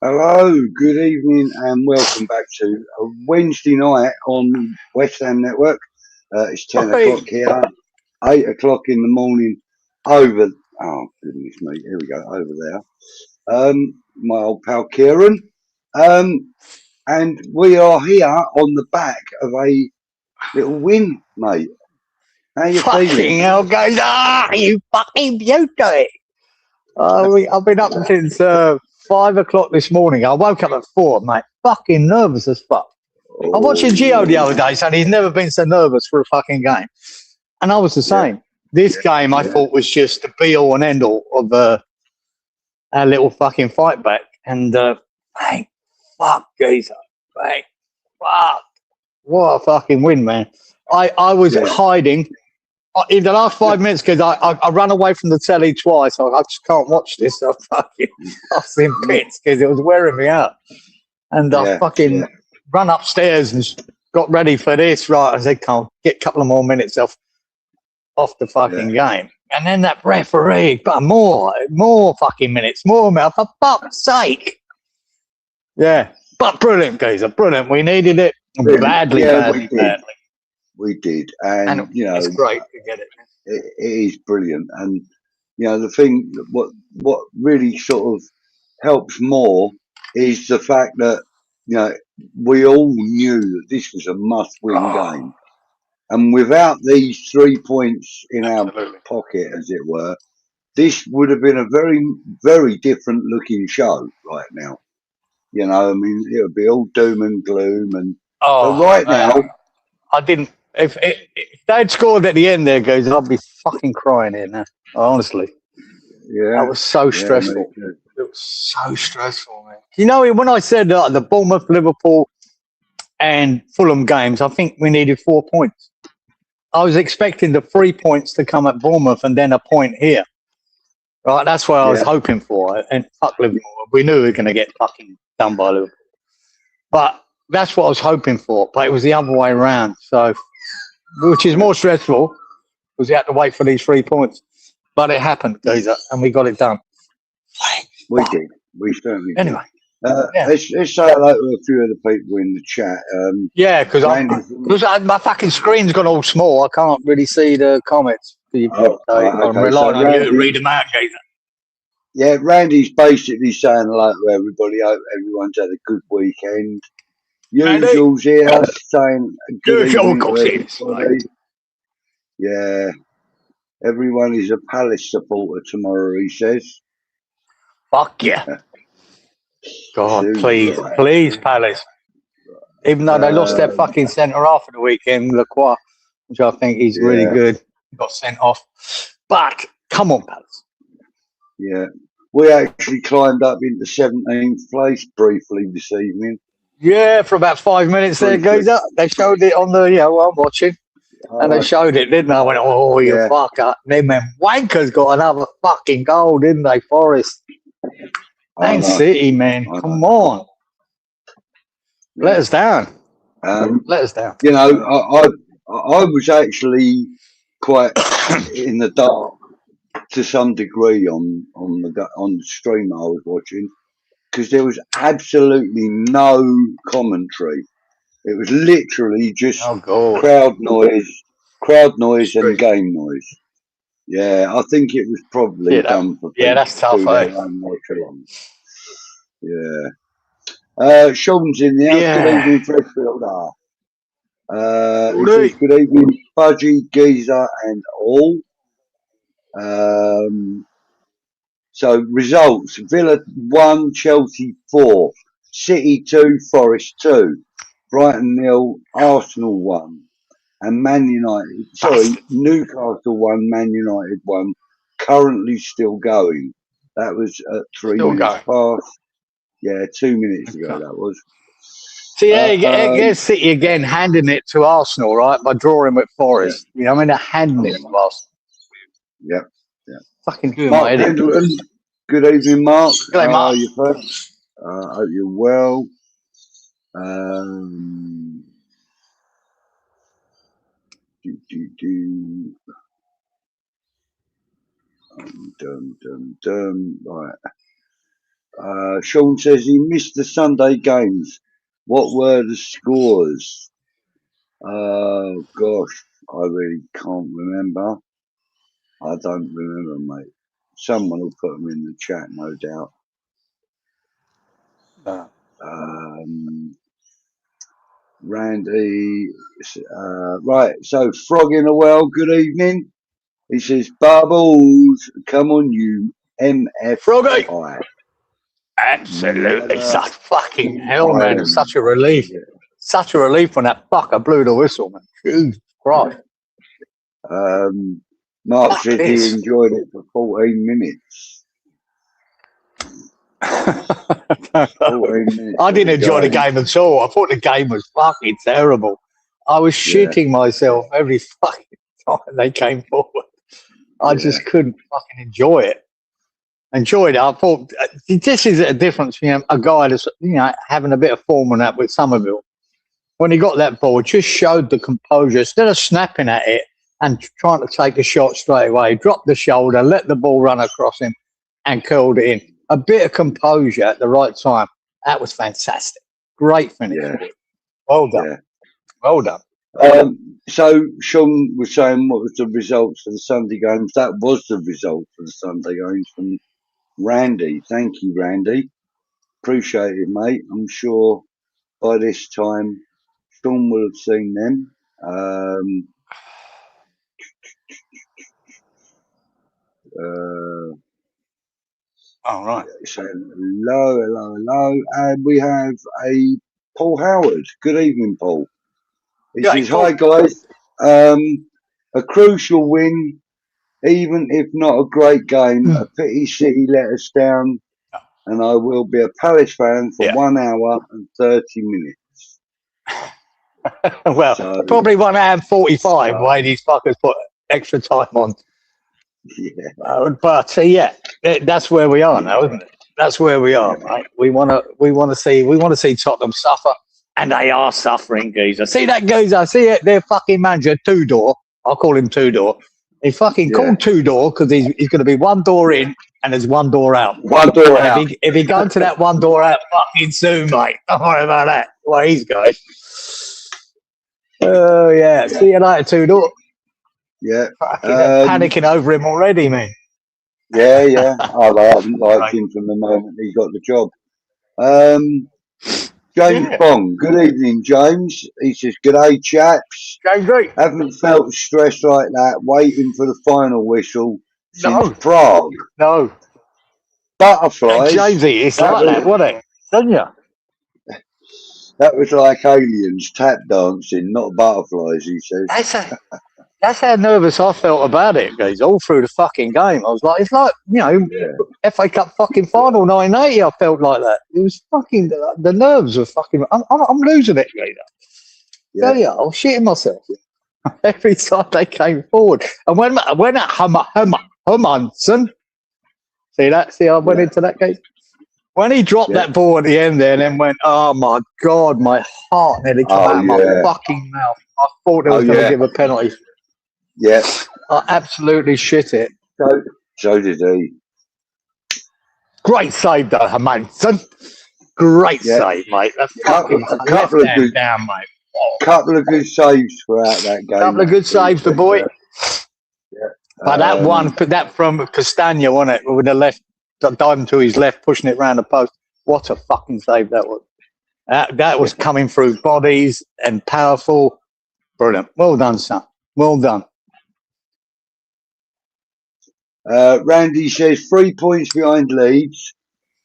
Hello, good evening, and welcome back to a Wednesday night on West Ham Network. It's 10 o'clock here, 8 o'clock in the morning over. Oh, goodness me, here we go, over there. My old pal Kieran. And we are here on the back of a little win, mate. How you fucking feeling? hell, guys. You fucking beauty. I've been up since 5 o'clock this morning. I woke up at 4, mate. Fucking nervous as fuck. I was watching Gio the other day, and he's never been so nervous for a fucking game. And I was the same. Yeah. This game, I thought, was just the be-all and end-all of our little fucking fight back. And, mate, fuck, geezer. Mate, fuck. What a fucking win, man. I was hiding in the last 5 minutes because I ran away from the telly twice. I just can't watch this. I've been pissed because it was wearing me out. And I fucking run upstairs and got ready for this. Right, I said, can't get a couple of more minutes off the fucking game. And then that referee, but more fucking minutes, more, for fuck's sake. Yeah, but brilliant, geezer, brilliant. We needed it badly. We did, and you know, it's great to get it. It is brilliant, and you know, the thing what really sort of helps more is the fact that you know we all knew that this was a must-win game, and without these 3 points in our pocket, as it were, this would have been a very, very different looking show right now. You know, I mean, it would be all doom and gloom, and but right now, I didn't. If they'd scored at the end there, guys, I'd be fucking crying here now. Honestly. Yeah. That was so stressful. It was so stressful, man. You know, when I said the Bournemouth, Liverpool, and Fulham games, I think we needed 4 points. I was expecting the 3 points to come at Bournemouth and then a point here. Right, that's what I was hoping for. And fuck Liverpool. We knew we were going to get fucking done by Liverpool. But that's what I was hoping for. But it was the other way around. So, which is more stressful, because you had to wait for these 3 points. But it happened, geezer, and we got it done. We did. We certainly did. Anyway. Let's say hello to a few of the people in the chat. Because my fucking screen's gone all small. I can't really see the comments. I'm relying on you to read them out, geezer. Yeah, Randy's basically saying hello to everybody. Hope everyone's had a good weekend. Usual's here saying good evening to everybody. Yeah. Everyone is a Palace supporter tomorrow, he says. Fuck yeah. God, please, Palace. Even though they lost their fucking centre-half for the weekend, 𝗕𝗂𝗱, which I think is really good. Got sent off. But, come on, Palace. Yeah. We actually climbed up into 17th place briefly this evening. Yeah, for about 5 minutes there, goes up. They showed it on the, I'm watching. And they showed it, didn't they? I went, oh, you fucker. Then Wanker's got another fucking goal, didn't they, Forest? Man City, man. Come on. Let us down. Let us down. You know, I was actually quite in the dark to some degree on the stream I was watching, because there was absolutely no commentary. It was literally just crowd noise and game noise. Yeah, I think it was probably done for people. Yeah, that's tough, Yeah. Sean's in the house. Good evening, Freshfield. Good evening, Budgie, Geezer, and all. So results: Villa 1, Chelsea 4, City 2, Forest 2, Brighton 0, Arsenal 1, and Newcastle 1, Man United 1. Currently still going. That was at 3 minutes past. Yeah, 2 minutes ago that was. So get City again handing it to Arsenal, right, by drawing with Forest. You know, I mean, they're handing it to Arsenal. Yeah. Fucking doing Mark my head. Pendleton. Good evening, Mark. Good day, Mark. How are you, folks? Hope you're well. Right. Sean says he missed the Sunday games. What were the scores? Gosh, I really can't remember. I don't remember, mate. Someone will put them in the chat, no doubt. Randy, right, so Frog in the Well, good evening. He says, Bubbles, come on you, MFI. Froggy! Absolutely. Such fucking hell, man. It's such a relief. Yeah. Such a relief when that fucker blew the whistle, man. Jesus Christ. Mark said he enjoyed it for 14 minutes. 14 minutes. I didn't enjoy the game at all. I thought the game was fucking terrible. I was shitting myself every fucking time they came forward. I just couldn't fucking enjoy it. Enjoyed it. I thought this is a difference, you know, a guy that's, you know, having a bit of form on that with Summerville. When he got that ball, just showed the composure instead of snapping at it and trying to take a shot straight away. Dropped the shoulder, let the ball run across him, and curled it in. A bit of composure at the right time. That was fantastic. Great finish. Yeah. Well done. Yeah. Well done. So Sean was saying what was the results for the Sunday games. That was the result for the Sunday games from Randy. Thank you, Randy. Appreciate it, mate. I'm sure by this time Sean will have seen them. All right. So hello. And we have a Paul Howard. Good evening, Paul. He says, hi guys. A crucial win, even if not a great game. A pity City let us down, and I will be a Palace fan for 1 hour and 30 minutes. Well, so, probably 1 hour and 45 why these fuckers put extra time on. Yeah. But that's where we are now, isn't it? That's where we are, right? We want to see Tottenham suffer. And they are suffering, geezer. See that geezer? See it? Their fucking manager, Two-Door. I'll call him Two-Door. He fucking called Two-Door because he's going to be one door in and there's one door out. One door out. If he goes to that one door out fucking soon, mate. Don't worry about that. Well, he's going. Oh, yeah. See you later, Two-Door. Yeah. Panicking over him already, man. Yeah. I haven't liked him from the moment he got the job. James Bong, good evening, James. He says, g'day, chaps. James, haven't felt stressed like that, waiting for the final whistle since Prague. No. Butterflies. Jamesy, it's like that, wasn't it? Didn't you? That was like aliens tap dancing, not butterflies, he says. That's how nervous I felt about it, guys, all through the fucking game. I was like, it's like, you know, FA Cup fucking final 1980, I felt like that. It was fucking, the nerves were fucking, I'm losing it, guys. Yeah. I was shitting myself. Every time they came forward. And when that Hermanson, see that? See, I went into that case. When he dropped that ball at the end there and then went, oh my God, my heart nearly came out of my fucking mouth. I thought they was going to give a penalty. Yeah. I absolutely shit it. So did he. Great save though, Hermanson. Great save, mate. A couple of good down, mate. Couple of good saves throughout that game. Couple of good saves, the boy. Yeah. But that one, that from Castagna, wasn't it? With the left, diving to his left, pushing it round the post. What a fucking save that was. That was coming through bodies and powerful. Brilliant. Well done, son. Well done. Randy says 3 points behind Leeds,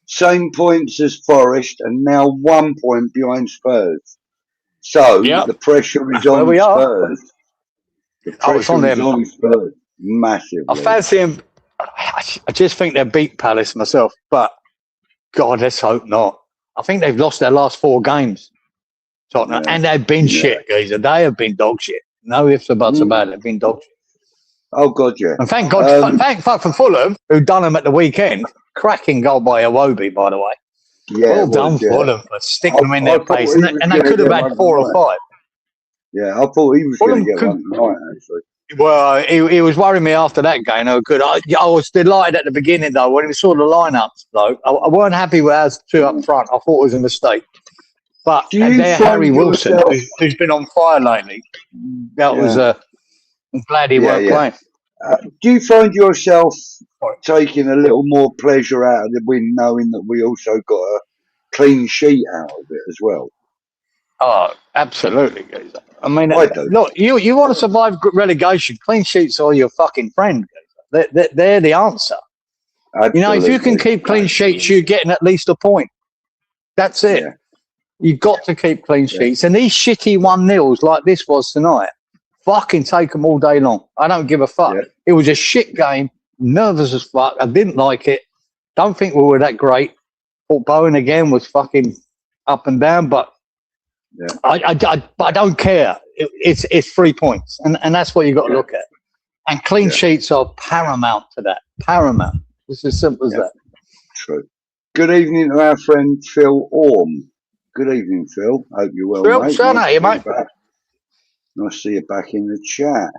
same points as Forest, and now 1 point behind Spurs. So the pressure is on Spurs. The pressure is on Spurs massively. I fancy him. I just think they'll beat Palace myself, but God, let's hope not. I think they've lost their last 4 games, Tottenham, and they've been shit, geezer. They have been dog shit. No ifs or buts about it. They've been dog shit. Oh God, yeah. And thank God, thank fuck for Fulham, who done them at the weekend. Cracking goal by 𝗂𝗶, by the way. Yeah, well done, Fulham, for sticking them in their place, and they could have had 4 or 5. Yeah, I thought he was going to get one tonight, actually. Well, he was worrying me after that game. Oh, good. I was delighted at the beginning, though, when we saw the lineups, though. I weren't happy with us two up front. I thought it was a mistake. But Do you there, find Harry Wilson, yourself? who's been on fire lately, that was I'm glad he weren't playing. Do you find yourself taking a little more pleasure out of the win, knowing that we also got a clean sheet out of it as well? Oh, absolutely. I mean, I do. look, you want to survive relegation, clean sheets are your fucking friend. They're the answer. Absolutely. You know, if you can keep clean sheets, you're getting at least a point. That's it. Yeah. You've got to keep clean sheets. And these shitty 1-0s like this was tonight, fucking take them all day long. I don't give a fuck. Yeah. It was a shit game, nervous as fuck. I didn't like it. Don't think we were that great. Thought Bowen again was fucking up and down, but I don't care. It's 3 points, and that's what you got to look at. And clean sheets are paramount to that. Paramount. It's as simple as that. True. Good evening to our friend 𝗕𝗂𝗱. Good evening, Phil. Hope you're well, Phil, mate. nice to see you back in the chat.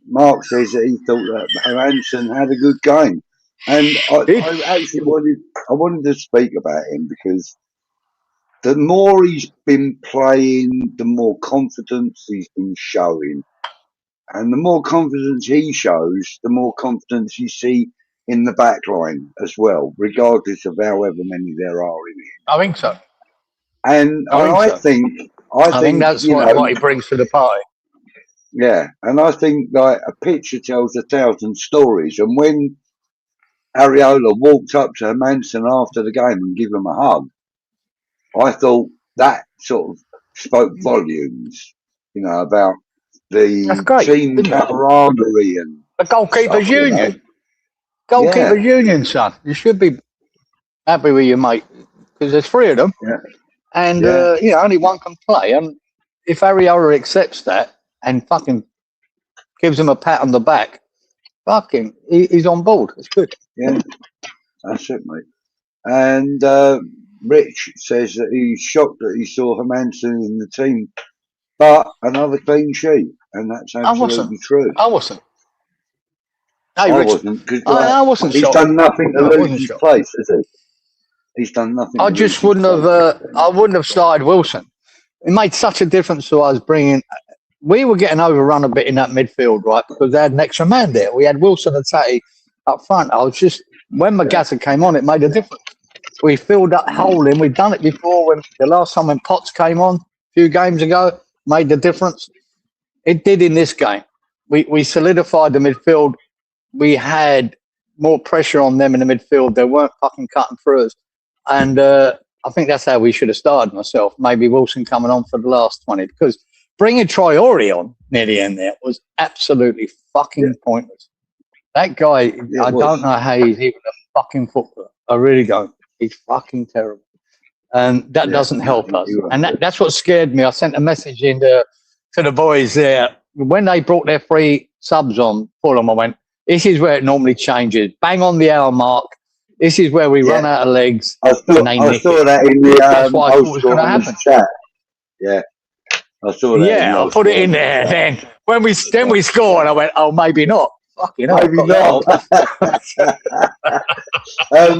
Mark says that he thought that Hansen had a good game, and I actually wanted to speak about him because the more he's been playing, the more confidence he's been showing, and the more confidence he shows, the more confidence you see in the back line as well, regardless of however many there are in it. I think so. And I think that's what he brings to the party. Yeah, and I think like a picture tells 1,000 stories. And when Areola walked up to Manson after the game and gave him a hug, I thought that sort of spoke volumes, you know, about the team camaraderie and the goalkeepers union. Goalkeepers union, son. You should be happy with your mate because there's 3 of them, and you know, only one can play. And if Areola accepts that and fucking gives him a pat on the back, fucking, he's on board. It's good. Yeah, that's it, mate. And Rich says that he's shocked that he saw Hermanson in the team, but another clean sheet, and that's absolutely true. I wasn't. Hey, I wasn't, because I wasn't he's shocked. done nothing to lose his place, has he? He's done nothing. I just wouldn't have. I wouldn't have started Wilson. It made such a difference to us bringing. We were getting overrun a bit in that midfield, right? Because they had an extra man there. We had Wilson and Tatty up front. I was just when Magassa came on, it made a difference. We filled that hole in. We'd done it before. When the last time when Potts came on a few games ago, made the difference. It did in this game. We solidified the midfield. We had more pressure on them in the midfield. They weren't fucking cutting through us. And I think that's how we should have started myself. Maybe Wilson coming on for the last 20. Because bringing Traore on near the end there was absolutely fucking pointless. That guy, I don't know how he's even a fucking footballer. I really don't. He's fucking terrible. And that doesn't help us. And that's what scared me. I sent a message in to the boys there. When they brought their 3 subs on Fulham, I went, this is where it normally changes. Bang on the hour mark. This is where we run out of legs. I saw that in the that's what I thought was going to happen. Chat. Yeah. I saw that. Yeah, I put it in there. Then when we score, and I went, oh, maybe not. Fucking hell. Maybe not.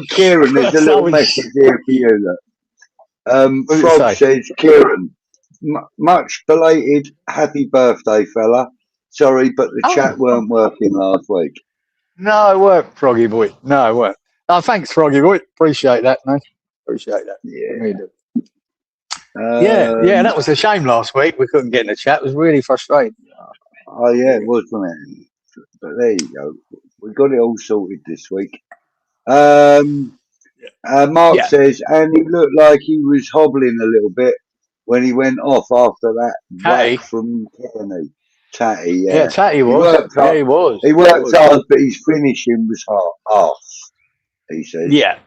Kieran, there's a little message here for you. Frog says, Kieran, much belated happy birthday, fella. Sorry, but the chat weren't working last week. No, it weren't, Froggy boy. No, it weren't. Oh, thanks, Froggy boy. Appreciate that, man. Appreciate that. Yeah. Yeah, that was a shame last week. We couldn't get in the chat. It was really frustrating. Oh, yeah, it was, wasn't it? But there you go. We got it all sorted this week. Mark says, and he looked like he was hobbling a little bit when he went off after that whack from Kenny. Tatty, yeah, Tatty was. He was. He worked hard, but his finishing was arse, he says. Yeah.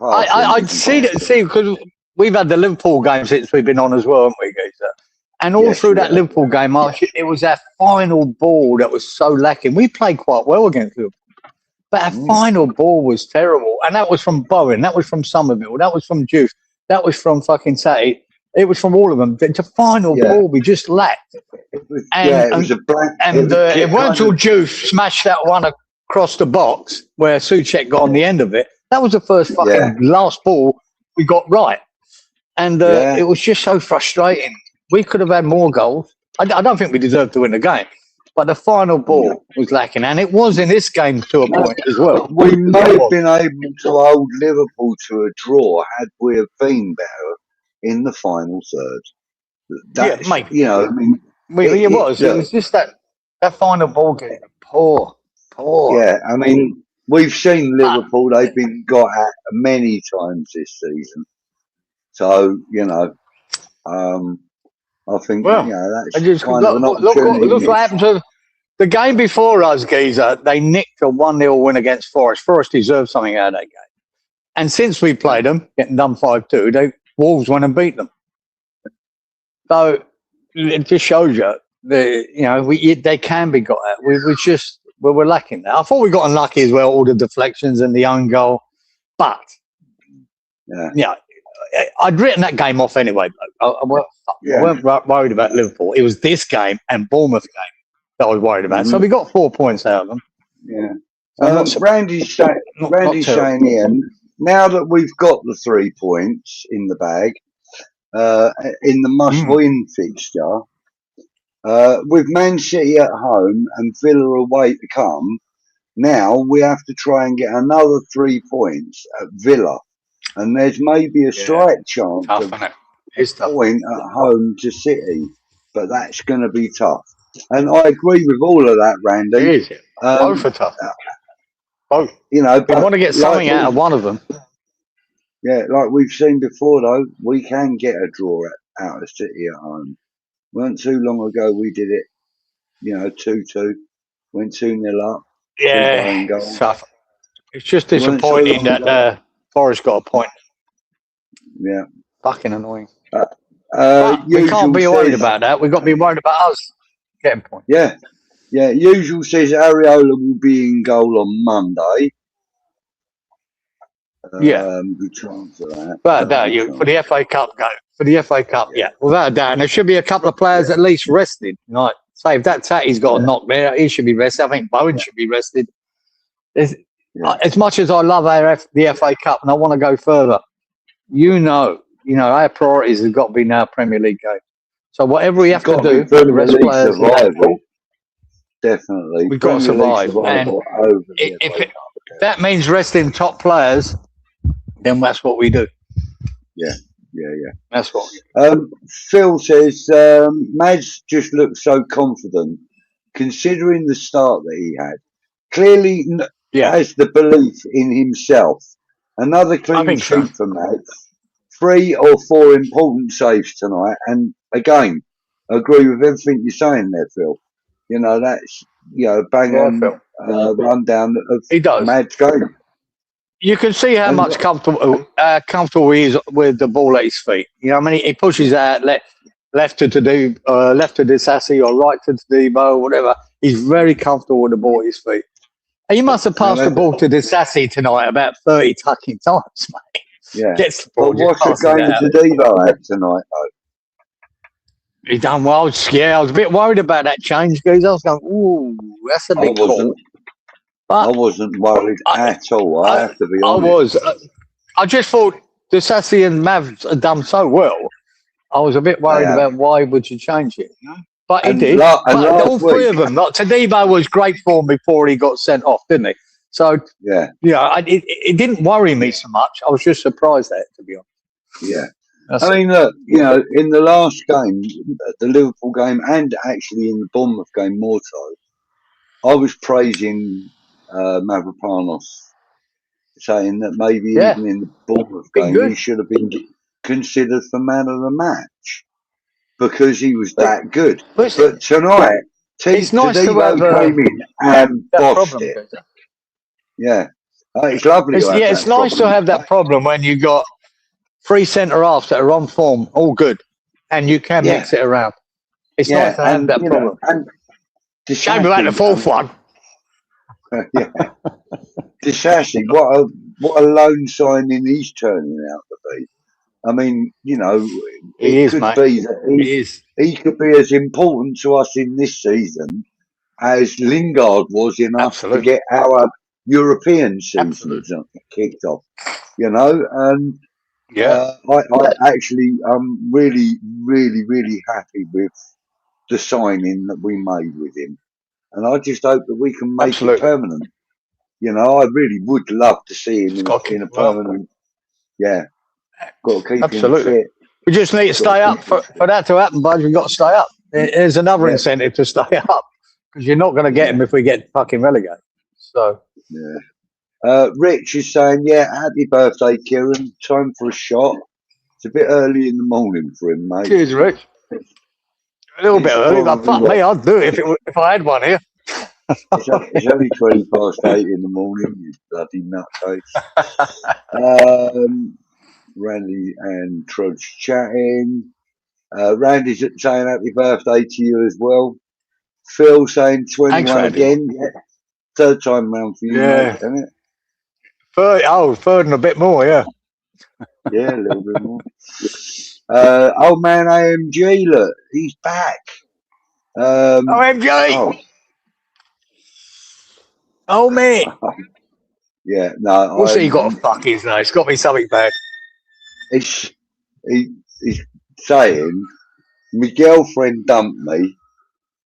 I'd see because we've had the Liverpool game since we've been on as well, haven't we, Geezer? And all through that Liverpool game, it was our final ball that was so lacking. We played quite well against Liverpool, but our final ball was terrible. And that was from Bowen, that was from Summerville, that was from Juice, that was from fucking Tatty. It was from all of them. The final ball we just lacked. It was a blank. And it weren't until Juve smashed that one across the box where Souček got on the end of it. That was the first fucking last ball we got right. And it was just so frustrating. We could have had more goals. I don't think we deserved to win the game. But the final ball was lacking. And it was in this game to a point as well. We may have been able to hold Liverpool to a draw had we have been better in the final third. That's, mate. You know, I mean... It was just that final ball game. Poor. Yeah, I mean, we've seen Liverpool. They've been got at many times this season. So, you know... I think that's kind of an opportunity. Look what happened to the game before us, Geezer. They nicked a 1-0 win against Forest. Forest deserved something out of that game. And since we played them, getting done 5-2, Wolves went and beat them. So it just shows you they can be got at. We were lacking that. I thought we got unlucky as well, all the deflections and the own goal. But I'd written that game off anyway. I weren't worried about Liverpool. It was this game and Bournemouth game that I was worried about. So we got 4 points out of them. Yeah. Randy's saying here, now that we've got the 3 points in the bag, in the must-win fixture, with Man City at home and Villa away to come, now we have to try and get another 3 points at Villa. And there's maybe a slight chance of a point at home to City, but that's going to be tough. And I agree with all of that, Randy. It is. Both are tough. Both. You know, we want to get something out of one of them. Yeah, like we've seen before, though, we can get a draw out of City at home. Weren't too long ago we did it, 2-2, went 2-0 up. Yeah, tough. It's just disappointing that Forest got a point. Yeah. Fucking annoying. We can't be worried about that. We've got to be worried about us getting points. Yeah. Yeah. Usual says Areola will be in goal on Monday. Good chance of that. Without a doubt, for the FA Cup game. For the FA Cup, without a doubt. And there should be a couple of players at least rested. Like, say, if that Tatty's got a knock there, he should be rested. I think Bowen should be rested. As much as I love the FA Cup and I want to go further, our priorities have got to be now Premier League games. So whatever we have to do for the rest of the players, definitely, we've got to survive. And if that means resting top players, then that's what we do. Yeah. That's what. Phil says Mads just looks so confident, considering the start that he had. Clearly. Has the belief in himself. Another clean sheet for Mads. 3 or 4 important saves tonight. And again, I agree with everything you're saying there, Phil. That's bang on rundown of Mads' game. You can see how much comfortable he is with the ball at his feet. He pushes out left to Disasi or right to Ďiba or whatever. He's very comfortable with the ball at his feet. And you must have passed the ball to Disasi tonight about 30 fucking times, mate. Yeah. Gets the ball. What's the game to Ďiba had tonight, though? He done well. I was a bit worried about that change, because I was going, ooh, that's a big call. I wasn't worried at all. I have to be honest. I was. I just thought Disasi and Mav had done so well. I was a bit worried about why would you change it. But he did. All 3 of them. Like, Ďiba was great form before he got sent off, didn't he? So, it didn't worry me so much. I was just surprised at it, to be honest. Yeah. I mean, look, in the last game, the Liverpool game, and actually in the Bournemouth game more so, I was praising Mavropanos, saying that maybe even in the Bournemouth game, he should have been considered for man of the match. Because he was that good. But tonight, it's nice to have came in and bossed it. Yeah. It's lovely. It's nice to have that problem when you got 3 centre-halves that are on form, all good, and you can mix it around. It's nice to have that problem. Shame about the 4th one. Disasi, what a loan signing he's turning out to be. I mean, you know, He it is, could mate. be that He is. he could be as important to us in this season as Lingard was in us to Absolutely. get our European seasons Absolutely. kicked off. You know, and Yeah. I actually really, really, really happy with the signing that we made with him, and I just hope that we can make it Absolutely. permanent. You know, I really would love to see him It's got to keep in a him well. permanent. Yeah, got to keep him Absolutely. fit. We just need to Got stay to up keep him for that to happen, bud. We've got to stay up. There's another Yeah, incentive to stay up because you're not going to get yeah, him if we get fucking relegated. So, yeah. Rich is saying, yeah, happy birthday, Kieran. Time for a shot. It's a bit early in the morning for him, mate. cheers, Rich. A little bit It's early, but probably fuck me, I'd do it if I had one here. it's only 8:20 in the morning, you bloody nutcase. Randy and Trudge chatting. Randy's saying happy birthday to you as well. Phil saying Thanks, 21 Randy. again. Yeah. Third time round for you, mate, Yeah. isn't it? Third and a bit more, yeah. Yeah, a little bit more. Old man AMG, look, he's back. OMG! Oh, man. Yeah, no, What's he got to fuck his name? It's got me something bad. he's saying my girlfriend dumped me,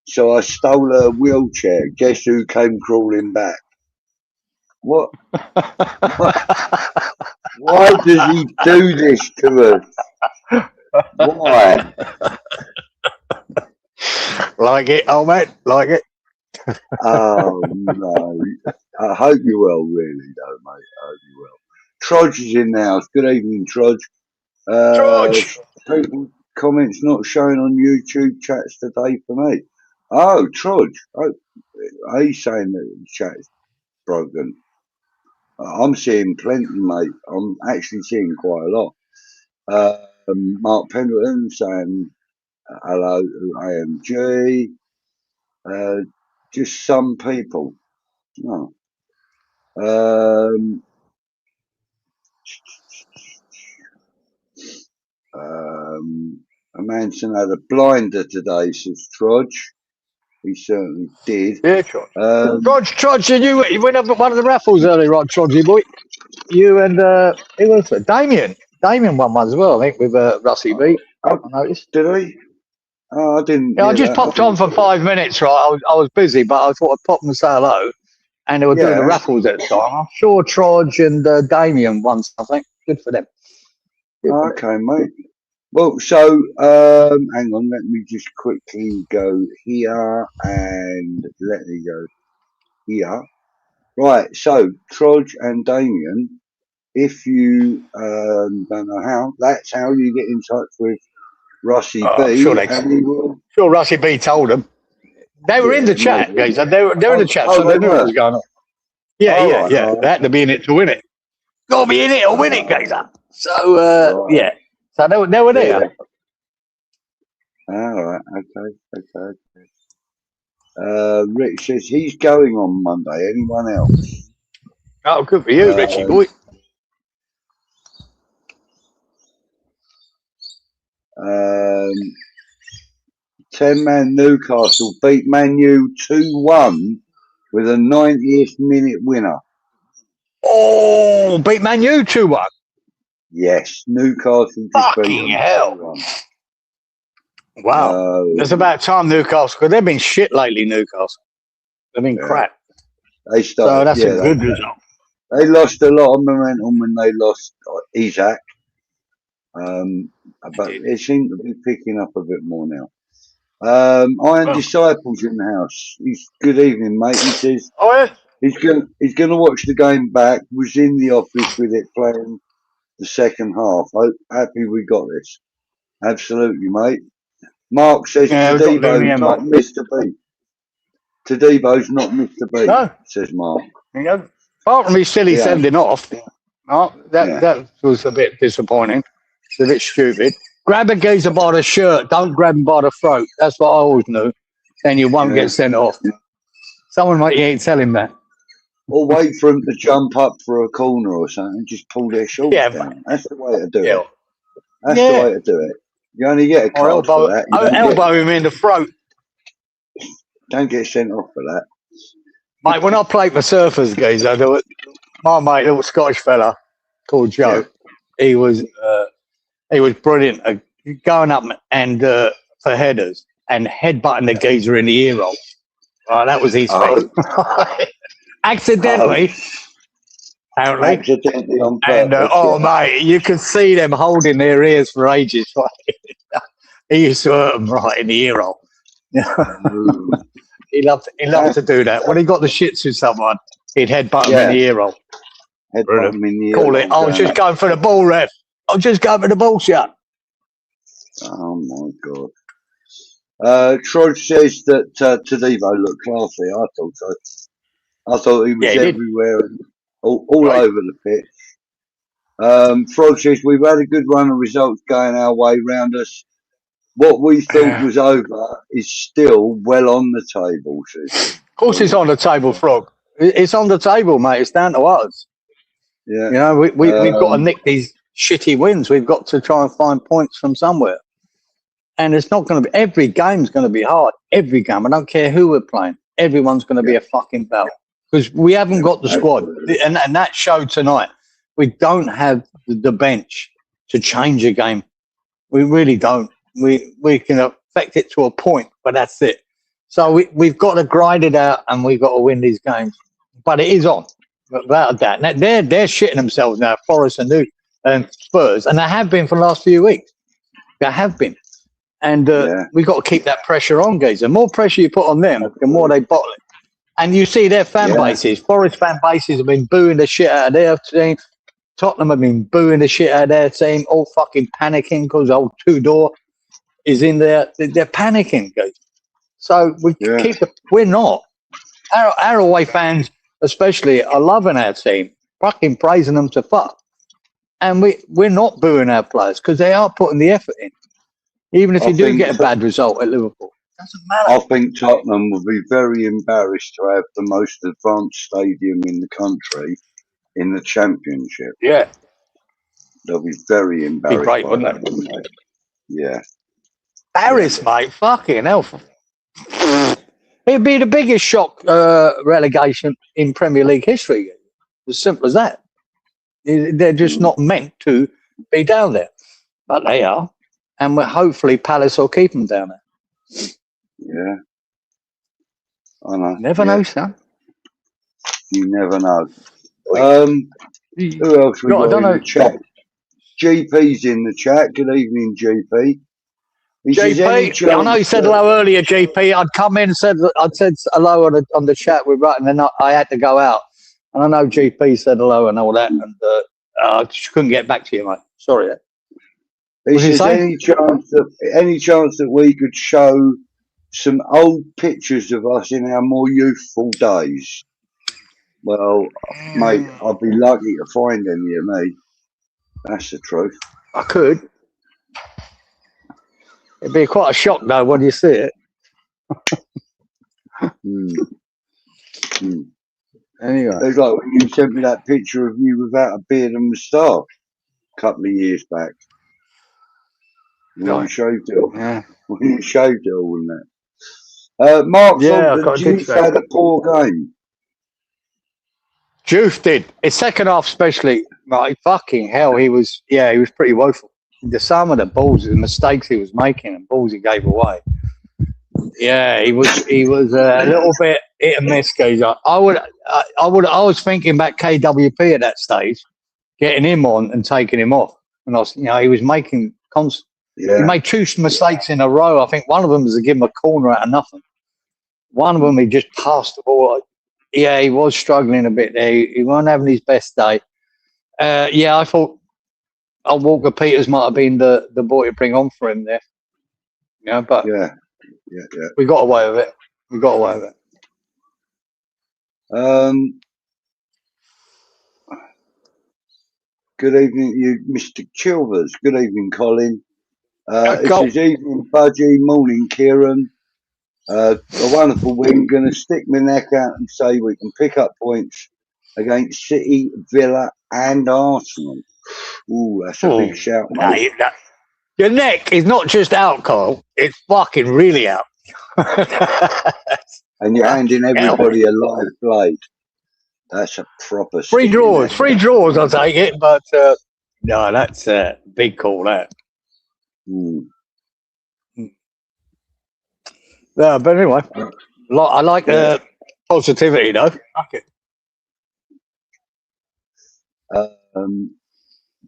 so I stole her wheelchair. Guess who came crawling back? What? Why does he do this to us? Why? Like it, old mate? Like it? Oh no! I hope you're well, really, though, mate. I hope you're well. Trudge is in the house. Good evening, Trudge. George! People comments not showing on YouTube chats today for me. Oh, Trudge. Oh, he's saying that the chat's broken. I'm seeing plenty, mate. I'm actually seeing quite a lot. Mark Pendleton saying hello to AMG. Just some people. Oh. A Manson had a blinder today, says Trudge. He certainly did. Yeah, Trudge. Trudge, you went up at one of the raffles earlier on, Trudgy boy. You and, who was it? Damien. Damien won one as well, I think, with Russie B. I noticed. Did he? Oh, I didn't. Yeah, I just popped on for 5 minutes, right? I was busy, but I thought I'd pop and say hello. And they were doing the raffles at the time. I'm sure Trudge and Damien won something. Good for them. Okay, mate. Well, so hang on, let me just quickly go here and let me go here. Right, so Trudge and Damien, if you don't know how, that's how you get in touch with Russie B. Sure, Sure, Russie B told them. They were in the chat, guys. They were in the chat, so they knew what was going on. Yeah. They had to be in it to win it. Got to be in it or win it, guys. So, yeah. So they were there. All right, okay. Rick says he's going on Monday. Anyone else? Oh, good for you, Richie boy. 10-man Newcastle beat Man U 2-1 with a 90th minute winner. Oh, beat Man U 2-1. Yes, Newcastle just fucking beat hell. 2-1. Wow. It's about time Newcastle, because they've been shit lately, Newcastle. They've been crap. They started, so that's a good result. They lost a lot of momentum when they lost Isaac. But they seem to be picking up a bit more now. Iron Disciples in the house. He's good evening, mate. He says he's going to watch the game back. Was in the office with it playing the second half. Happy we got this. Absolutely, mate. Mark says Tadebo's not Mr. B. Tadebo's not Mr. B. No. Says Mark. Apart from his silly sending off, that was a bit disappointing. It's a bit stupid. Grab a geezer by the shirt. Don't grab him by the throat. That's what I always knew. Then you won't get sent off. Someone might tell him that. Or wait for him to jump up for a corner or something and just pull their shorts down. That's the way to do it. That's the way to do it. You only get a card for that. You don't elbow him in the throat. Don't get sent off for that. Mate, when I played my surfers, guys, my mate, little Scottish fella called Joe, he was brilliant at going up and for headers and headbutting the geezer in the ear roll. Oh, that was his thing. Accidentally. Apparently. Accidentally on purpose. And mate, you could see them holding their ears for ages. He used to hurt them right in the ear roll. He loved to do that. When he got the shits with someone, he'd headbutt him in the ear roll. Headbutt him in the ear roll. Call it, I was just going for the ball, ref. I was just going for the ball shot. Oh my God. Troy says that 𝗕𝗂𝗱 looked classy. I thought so. I thought he was everywhere, all over the pitch. Frog says we've had a good run of results going our way round us. What we thought was over is still well on the table. Says. Of course, it's on the table, Frog. It's on the table, mate. It's down to us. Yeah. You know, we've got to nick these shitty wins. We've got to try and find points from somewhere. And it's not going to be, every game's going to be hard. Every game. I don't care who we're playing. Everyone's going to be a fucking battle. Because we haven't got the squad. And that showed tonight. We don't have the bench to change a game. We really don't. We can affect it to a point, but that's it. So we've got to grind it out and we've got to win these games. But it is on. Without that. Now, they're shitting themselves now, Forest and Spurs. And they have been for the last few weeks. They have been. And we've got to keep that pressure on, guys. The more pressure you put on them, the more they bottle it. And you see their fan bases. Forest fan bases have been booing the shit out of their team. Tottenham have been booing the shit out of their team, all fucking panicking because old Tudor is in there. They're panicking, guys. So we're not. Our away fans, especially, are loving our team, fucking praising them to fuck. And we're not booing our players because they are putting the effort in. Even if you do get a bad result at Liverpool. Doesn't matter. I think Tottenham will be very embarrassed to have the most advanced stadium in the country in the Championship. Yeah. They'll be very embarrassed. Be great, wouldn't they? Yeah. Paris, mate. Fucking hell. It'd be the biggest shock relegation in Premier League history. As simple as that. They're just not meant to be down there. But they are. And hopefully Palace will keep them down there. Yeah. I know. Never know, son. You never know. Who else we got in the chat? GP's in the chat. Good evening, GP. GP, I know you said hello earlier, GP. I'd come in and I'd said hello on the chat with Rutt, and then I had to go out. And I know GP said hello and all that, and I just couldn't get back to you, mate. Sorry. Is there any chance that we could show some old pictures of us in our more youthful days? Well, mate, I'd be lucky to find any of me. That's the truth. I could. It'd be quite a shock, though, when you see it. Anyway. It's like when you sent me that picture of you without a beard and moustache a couple of years back. When you shaved it all. Yeah. When you shaved it all, wasn't it? Mark thought the Juice had a poor game. Juice did. His second half especially, like, fucking hell, he was pretty woeful. Some of the balls, the mistakes he was making and balls he gave away. Yeah, he was a little bit hit and miss, guys. I was thinking about KWP at that stage, getting him on and taking him off. And he was making constant. Yeah. He made two mistakes in a row. I think one of them was to give him a corner out of nothing. One of them, he just passed the ball. Yeah, he was struggling a bit there. He wasn't having his best day. I thought Walker Peters might have been the boy to bring on for him there. But we got away with it. Good evening, you, Mr. Chilvers. Good evening, Colin. This is evening, Budgie. Morning, Kieran. A wonderful win. Going to stick my neck out and say we can pick up points against City, Villa, and Arsenal. Ooh, that's a big shout, mate. Your neck is not just out, Kyle. It's fucking really out. And you're handing everybody a live blade. That's a proper free draws. I'll take it, but no, that's a big call. That. Yeah, but anyway, I like the positivity, though. Fuck it.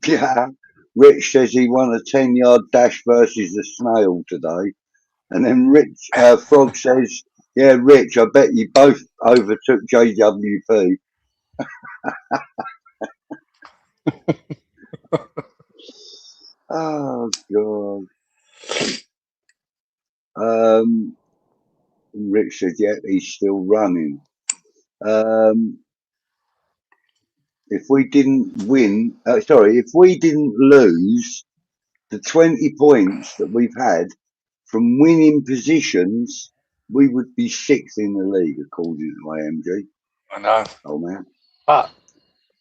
Yeah, Rich says he won a 10-yard dash versus the snail today. And then Frog says, yeah, Rich, I bet you both overtook JWP. Oh, God. Rich says, yeah, he's still running. If we didn't win, if we didn't lose the 20 points that we've had from winning positions, we would be sixth in the league, according to IMG. I know. Oh, man.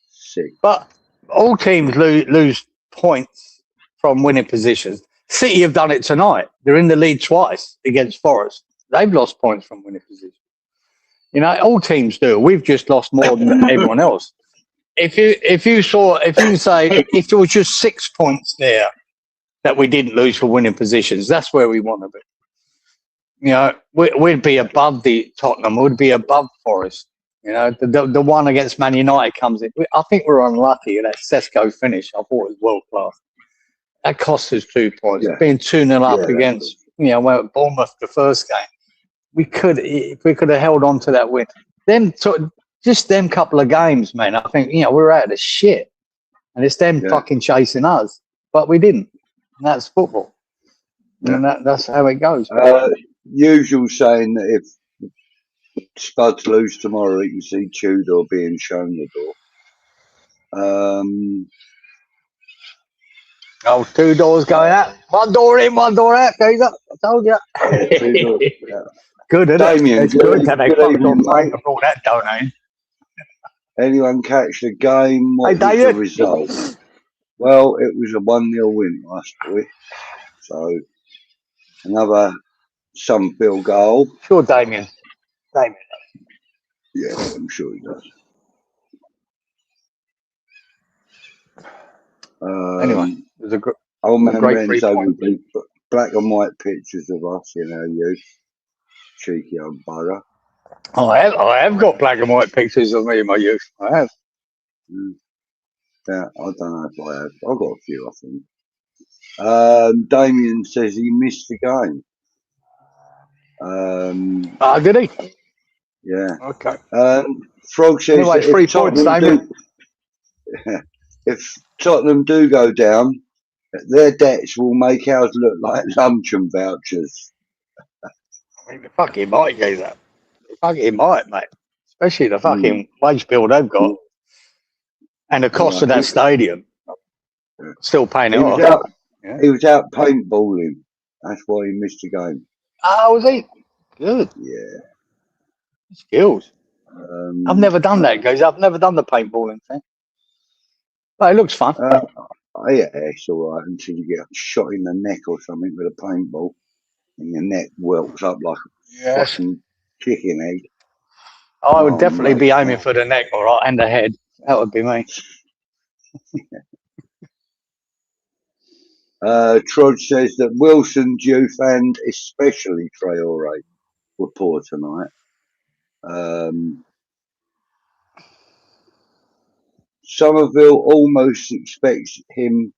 Six. But all teams lose points from winning positions. City have done it tonight. They're in the lead twice against Forest. They've lost points from winning positions. You know, all teams do. We've just lost more than everyone else. If you say if there was just 6 points there that we didn't lose for winning positions, that's where we want to be. You know, we'd be above the Tottenham. We'd be above Forest. You know, the one against Man United comes in. I think we're unlucky. That Sesko finish, I thought it was world class. That cost us 2 points. Yeah. Being 2-0 up against, Bournemouth the first game. If we could have held on to that win. Just them couple of games, man, I think, we're out of the shit. And it's them fucking chasing us. But we didn't. And that's football. Yeah. And that's how it goes. Usual saying that if Spuds lose tomorrow, you can see Tudor being shown the door. Two doors going out. One door in, one door out, geezer. I told you. Good, isn't Damien, it? It's good that they fucked on Frank and brought that down, eh? Anyone catch the game? What was the result? Well, it was a 1-0 win last week. So, another Summerville goal. Sure, Damien. Yeah, I'm sure he does. Anyway, it was a old man great Renzo would be black and white pictures of us in our youth. Cheeky old bugger. I have got black and white pictures of me in my youth. I have. Yeah, I don't know if I have. I've got a few, I think. Damien says he missed the game. Did he? Yeah. Okay. Frog says anyway, 3 points, Damien. If Tottenham do go down, their debts will make ours look like luncheon vouchers. I mean, the fucking might, geezer. The fucking might, mate. Especially the fucking wage bill they've got. And the cost of that stadium. Still paying it off. He was out paintballing. That's why he missed the game. Oh, was he? Good. Yeah. Skills. I've never done that, geezer. I've never done the paintballing thing. But it looks fun. Yeah, it's all right until you get shot in the neck or something with a paintball. And your neck welts up like a fucking chicken egg. I would definitely be aiming for the neck, all right, and the head. That would be me. Trod says that Wilson, Diouf, and especially Traore were poor tonight. Summerville almost expects him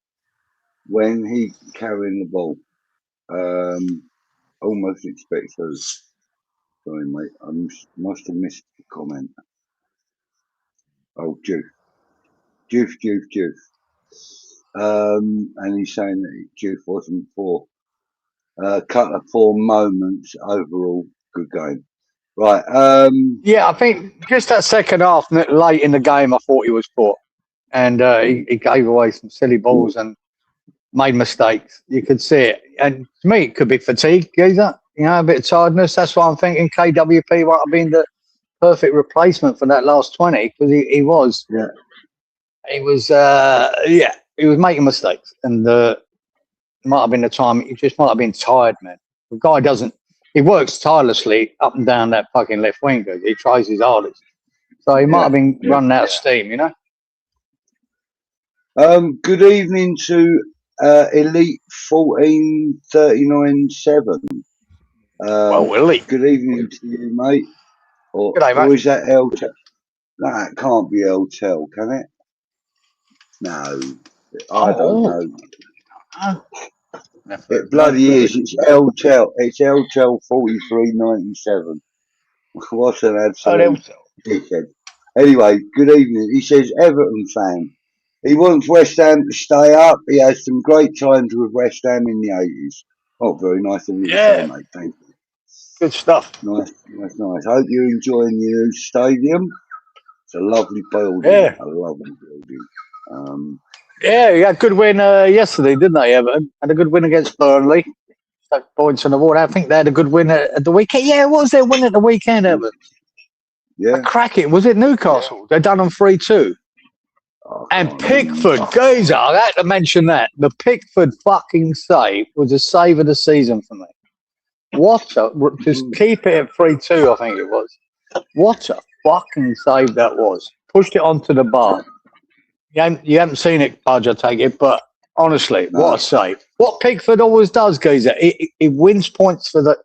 when he carrying the ball. Almost expects us. Sorry, mate. I must have missed the comment. Oh, Diouf. And he's saying that Diouf wasn't for couple of 4 moments overall. Good game. Right. Yeah, I think just that second half, late in the game, I thought he was poor. And he gave away some silly balls and made mistakes. You could see it. And to me, it could be fatigue, geezer. A bit of tiredness. That's why I'm thinking KWP might have been the perfect replacement for that last 20 because he was. Yeah. He was, he was making mistakes. And might have been the time. He just might have been tired, man. The guy doesn't. He works tirelessly up and down that fucking left wing. He tries his hardest. So he might have been running out of steam, you know. Good evening to Elite 14397. Well, Elite. Good evening to you, mate. Or G'day, mate. is that 𝘕𝗱? No, it can't be 𝘕𝗱, can it? No, I don't know. It bloody is. It's 𝘕𝗱. It's 𝘕𝗱 4397. What an absolute dickhead. Anyway, good evening. He says, Everton fan. He wants West Ham to stay up. He had some great times with West Ham in the 80s. Oh, very nice of you to say, mate. Thank you. Good stuff. Nice. Hope you're enjoying your new stadium. It's a lovely building. Yeah. A lovely building. Yeah, he had a good win yesterday, didn't they, Everton? Had a good win against Burnley. Points on the board. I think they had a good win at the weekend. Yeah, what was their win at the weekend, Everton? Yeah. Cracking. Was it Newcastle? They done them 3-2. And Pickford, geezer, I had to mention that. The Pickford fucking save was a save of the season for me. Just keep it at 3-2, I think it was. What a fucking save that was. Pushed it onto the bar. You haven't seen it, Pudge, I take it, but honestly, what a save. What Pickford always does, geezer, he wins points for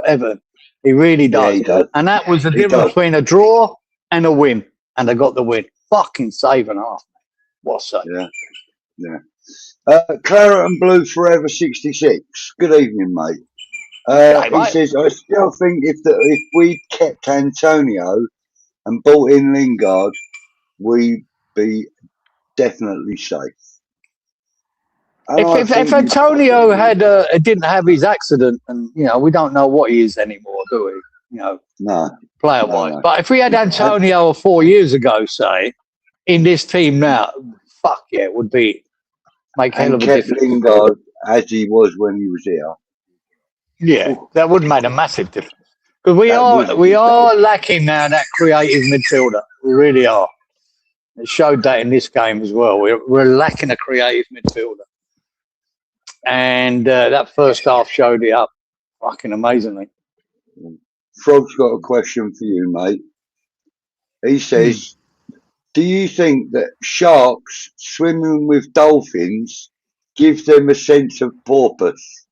Everton. He really does. Yeah, he does. And that was the difference between a draw and a win. And they got the win. Fucking save and a half. What a save. Yeah. Claret and Blue Forever 66. Good evening, mate. He says, I still think if we'd kept Antonio and bought in Lingard, we'd be definitely safe. If Antonio didn't have his accident, and we don't know what he is anymore, do we? No. Player-wise. No. But if we had Antonio 4 years ago, say, in this team now, fuck yeah, it would make hell of a difference. Lingard as he was when he was here. Yeah, that would make a massive difference. Because we are lacking now that creative midfielder. We really are. It showed that in this game as well. We're lacking a creative midfielder. And that first half showed it up fucking amazingly. Frog's got a question for you, mate. He says, do you think that sharks swimming with dolphins gives them a sense of purpose?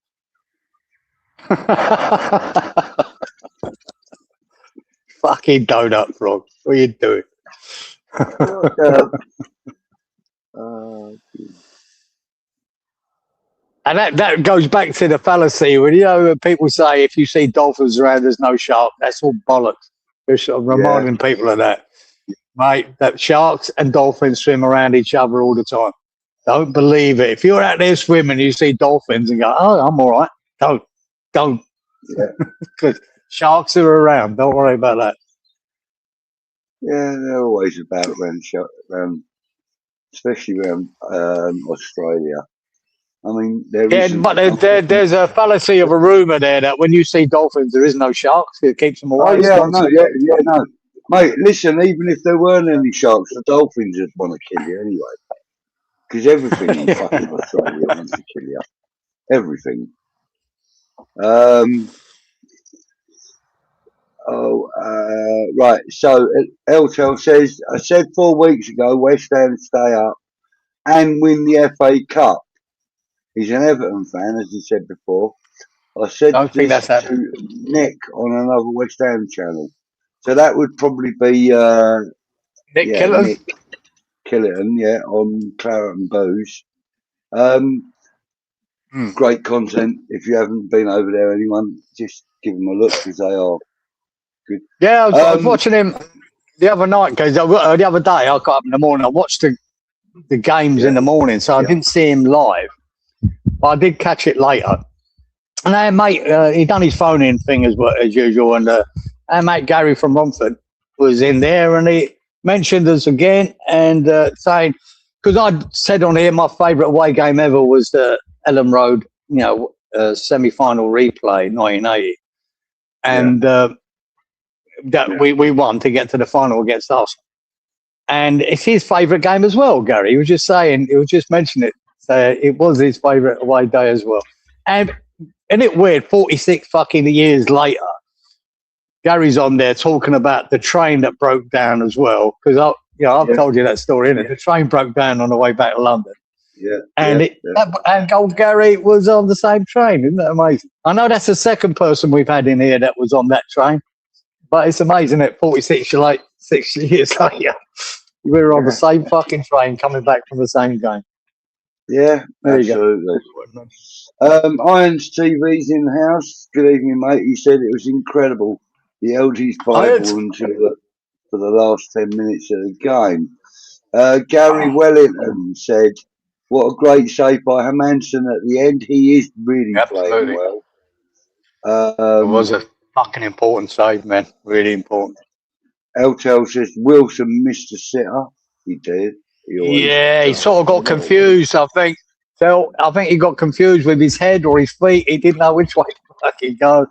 Fucking donut, Frog. What are you doing? And that goes back to the fallacy when when people say if you see dolphins around, there's no shark. That's all bollocks. We're sort of reminding people of that, mate. That sharks and dolphins swim around each other all the time. Don't believe it. If you're out there swimming, you see dolphins and go, "Oh, I'm all right." Don't. Because sharks are around. Don't worry about that. Yeah, they're always about around, especially around Australia. I mean, there's a fallacy of a rumour there that when you see dolphins, there is no sharks. It keeps them away. Oh, yeah, I know. Yeah, no. Mate, listen, even if there weren't any sharks, the dolphins would want to kill you anyway. Because everything in fucking Australia wants to kill you. Everything. Right. So, 𝘕𝗱 says, I said 4 weeks ago, West Ham stay up and win the FA Cup. He's an Everton fan, as he said before. I said this to Nick on another West Ham channel. So that would probably be Nick Killerton. Nick Killerton, on Claret and Booze. Great content. If you haven't been over there, anyone, just give them a look because they are good. Yeah, I was watching him the other night because the other day I got up in the morning. I watched the games in the morning, so I didn't see him live. But I did catch it later. And our mate, he done his phone-in thing as usual, and our mate Gary from Romford was in there, and he mentioned us again, and saying, because I'd said on here my favourite away game ever was the Ellen Road, semi-final replay, 1980, and that we won to get to the final against Arsenal. And it's his favourite game as well, Gary. He was just mentioning it. it was his favourite away day as well. And isn't it weird? 46 fucking years later, Gary's on there talking about the train that broke down as well. Because I've told you that story, innit? The train broke down on the way back to London. Yeah. And and old Gary was on the same train. Isn't that amazing? I know that's the second person we've had in here that was on that train, but it's amazing that 46 years later, we were on the same fucking train coming back from the same game. Yeah, there absolutely. Irons TV's in the house. Good evening, mate. He said it was incredible. He held his Bible for the last 10 minutes of the game. Gary Wellington said, "What a great save by Hermansen at the end. He is really playing well." It was a fucking important save, man. Really important. Eltel says Wilson missed a sitter. He did. He sort of got confused. I think he got confused with his head or his feet. He didn't know which way to fucking go.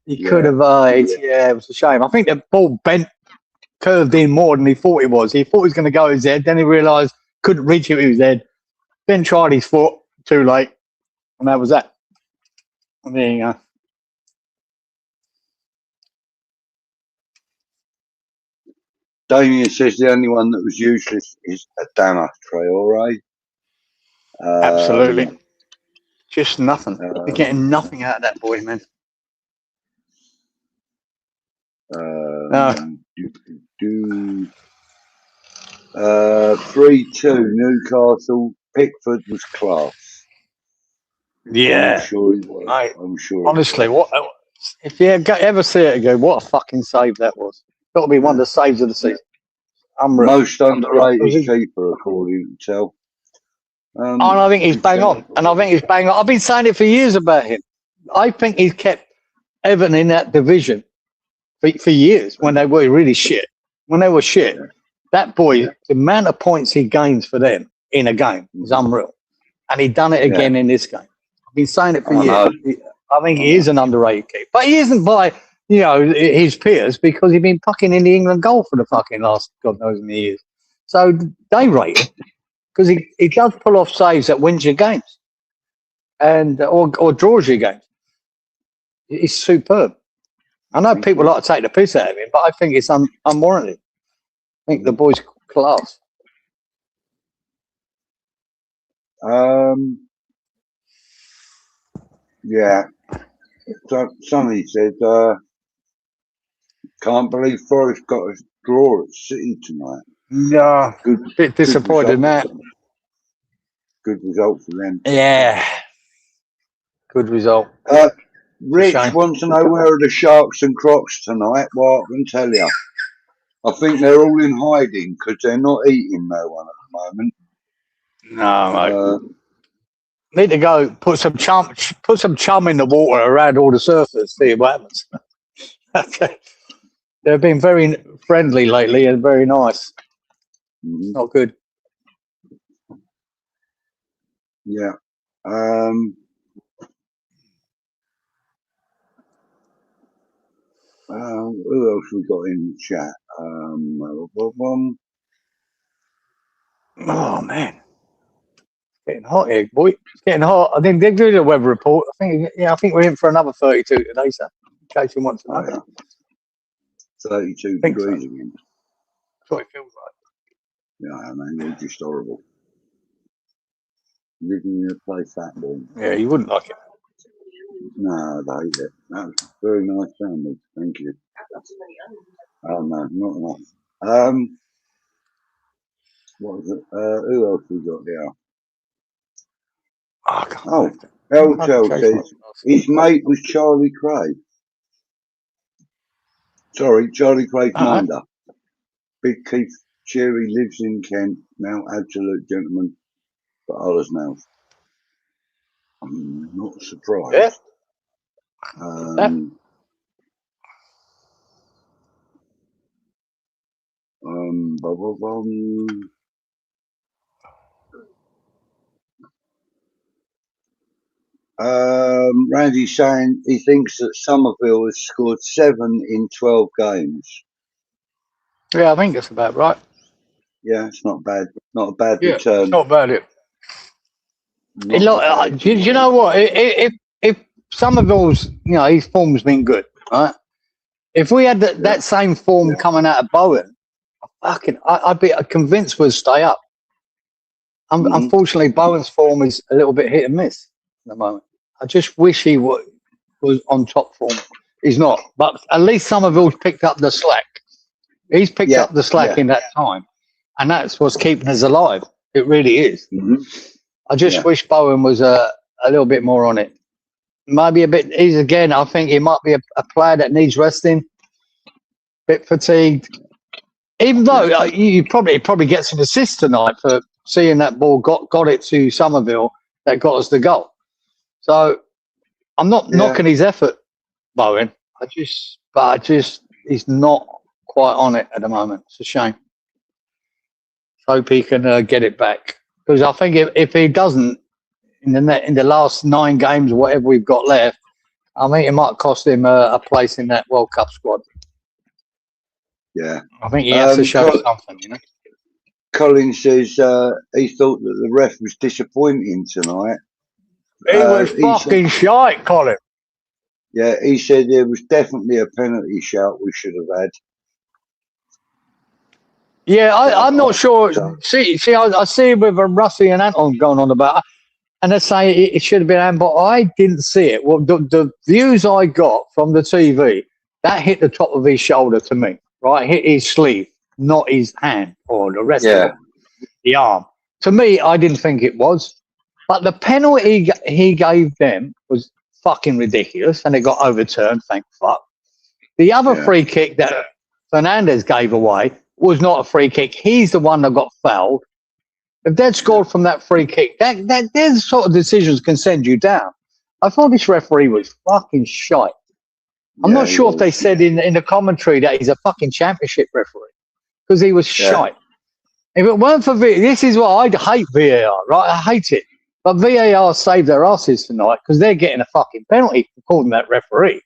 He could have. It was a shame. I think the ball curved in more than he thought it was. He thought he was going to go his head. Then he realised couldn't reach it with his head. Then tried his foot. Too late, and that was that. And there you go. Damien says the only one that was useless is Adama Traore. Absolutely. Just nothing. You're getting nothing out of that boy, man. 3-2 Newcastle. Pickford was class. Yeah. I'm sure he was. I'm sure. Honestly, if you ever see it again, what a fucking save that was. Got to be one of the saves of the season. Unreal. Most underrated keeper, according to Tel. And I think he's bang on. I've been saying it for years about him. I think he's kept Everton in that division for years when they were really shit. When they were shit, that boy, the amount of points he gains for them in a game is unreal. And he done it again in this game. I've been saying it for years. I think he is an underrated keeper. But he isn't by, his peers because he's been fucking in the England goal for the fucking last God knows how many years. So they rate him because he does pull off saves that wins your games and or draws your games. He's superb. I know people like to take the piss out of him, but I think it's unwarranted. I think the boy's class. Yeah. Somebody said, can't believe Forest got a draw at City tonight. No, bit disappointed in that. Good result for them. Yeah. Good result. Rich wants to know where are the Sharks and Crocs tonight. Well, I can tell you. I think they're all in hiding because they're not eating no one at the moment. No, mate. Need to go put some chum in the water around all the surfers, see what happens. Okay. They've been very friendly lately and very nice. Not good. Yeah. Who else we got in the chat? Oh man, it's getting hot here, boy. It's getting hot. I didn't do the weather report. I think we're in for another 32 today, so in case you want to know. 32 degrees again. That's what it feels like. Yeah, man, you're just horrible. Living in a place that warm. Yeah, you wouldn't like it. No, I hate it. That was a very nice family. Thank you. Oh no, not enough. What was it? Who else we got there? Eltel says his mate was Charlie Craig. Sorry, Charlie Craig's minder. Big Keith Cherry lives in Kent, now absolute gentleman for others now. I'm not surprised. Randy's saying he thinks that Summerville has scored 7 in 12 games. Yeah, I think that's about right. Yeah, it's not bad. Not a bad return. It's not bad. Do you know what? If Summerville's, his form's been good, right? If we had that same form coming out of Bowen, I'd be convinced we'd stay up. Unfortunately, Bowen's form is a little bit hit and miss at the moment. I just wish he was on top form. He's not, but at least Summerville's picked up the slack. He's picked up the slack in that time, and that's what's keeping us alive. It really is. I just wish Bowen was a little bit more on it. Maybe a bit. I think he might be a player that needs resting. Bit fatigued. Even though you probably gets an assist tonight for seeing that ball got it to Summerville that got us the goal. So I'm not knocking his effort, Bowen. I just he's not quite on it at the moment. It's a shame. Hope he can get it back, because I think if he doesn't in the last 9 games or whatever we've got left, I think it might cost him a place in that World Cup squad. Yeah, I think he has to show something. Colin says he thought that the ref was disappointing tonight. He was fucking shite, Colin. Yeah, he said there was definitely a penalty shout we should have had. Yeah, I'm not sure. See, I see with Rusty and Anton going on about it, and they say it should have been hand, but I didn't see it. Well, the views I got from the TV, that hit the top of his shoulder to me, right? Hit his sleeve, not his hand or the rest of the arm. To me, I didn't think it was. But the penalty he gave them was fucking ridiculous, and it got overturned, thank fuck. The other free kick that Fernandez gave away was not a free kick. He's the one that got fouled. If they'd scored from that free kick, those sort of decisions can send you down. I thought this referee was fucking shite. I'm not sure if they said in the commentary that he's a fucking championship referee, because he was shite. If it weren't for VAR, this is why I hate VAR, right? I hate it. But VAR saved their asses tonight, because they're getting a fucking penalty for calling that referee,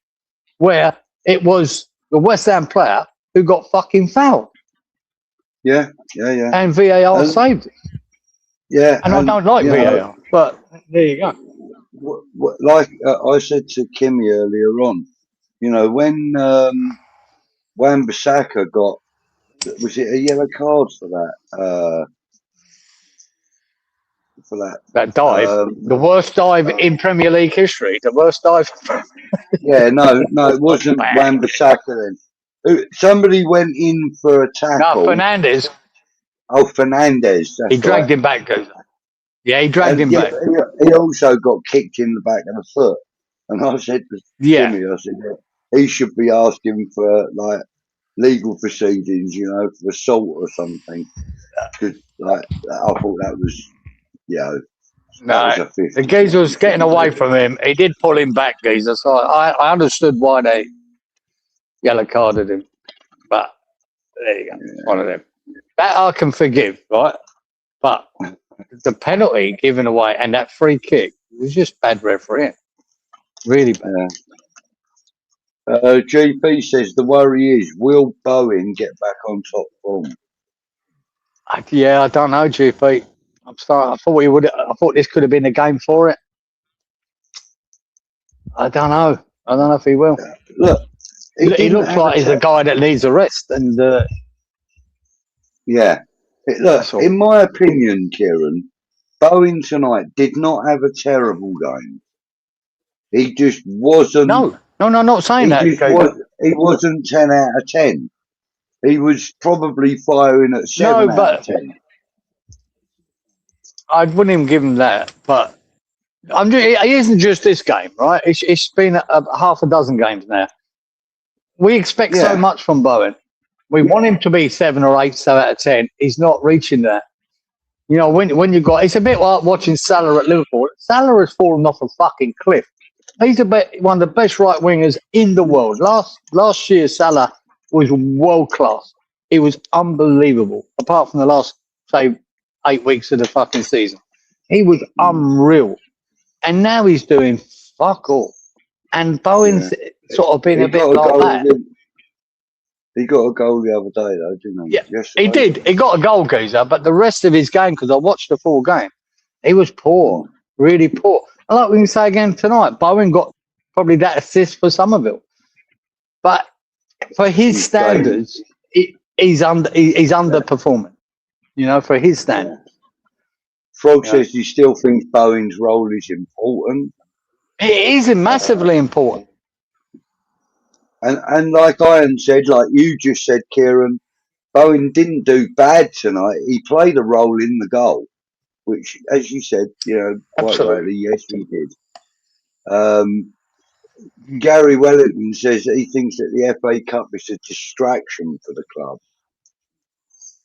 where it was the West Ham player who got fucking fouled. Yeah. And VAR saved it. Yeah. And I don't like VAR, but there you go. Like I said to Kimmy earlier on, when Wan-Bissaka got, was it a yellow card for that? That dive, the worst dive in Premier League history, the worst dive. No, it wasn't Wan-Bissaka then. Somebody went in for a tackle. No, Fernandez. Oh, Fernandez. He dragged him back, Yeah, he dragged him back. He also got kicked in the back of the foot. And I said to Jimmy, he should be asking for legal proceedings, for assault or something. Because I thought that was, no, the geezer was getting away from him. He did pull him back, geezer. So I understood why they yellow carded him. But there you go, one of them. That I can forgive, right? But the penalty given away and that free kick was just bad refereeing. Really bad. GP says the worry is, will Bowen get back on top form? I don't know, GP. I thought he would. I thought this could have been a game for it. I don't know. I don't know if he will. Look, he looks like he's a guy that needs a rest. And look, in my opinion, Kieran, Bowen tonight did not have a terrible game. He just wasn't. No, not saying that. He wasn't 10 out of 10. He was probably firing at 7 out of 10. I wouldn't even give him that, but he isn't just this game, right? It's been half a dozen games now. We expect so much from Bowen. We want him to be 7 or 8 out of 10. He's not reaching that. When you got, it's a bit like watching Salah at Liverpool. Salah has fallen off a fucking cliff. He's one of the best right wingers in the world. Last year, Salah was world class. He was unbelievable. Apart from the last, say, 8 weeks of the fucking season, he was unreal. And now he's doing fuck all. And Bowen's sort of been a bit like that. He got a goal the other day, though, didn't he? Yeah, yesterday. He did. He got a goal, geezer. But the rest of his game, because I watched the full game, he was poor. really poor. And like we can say again tonight, Bowen got probably that assist for Summerville, but for his standards, he's underperforming. You know, for his standards. Yeah. Frog says he still thinks Bowen's role is important. It is massively important. And like Ian said, like you just said, Kieran, Bowen didn't do bad tonight. He played a role in the goal, which, as you said, you know, quite rightly, yes, he did. Gary Wellington says that he thinks that the FA Cup is a distraction for the club.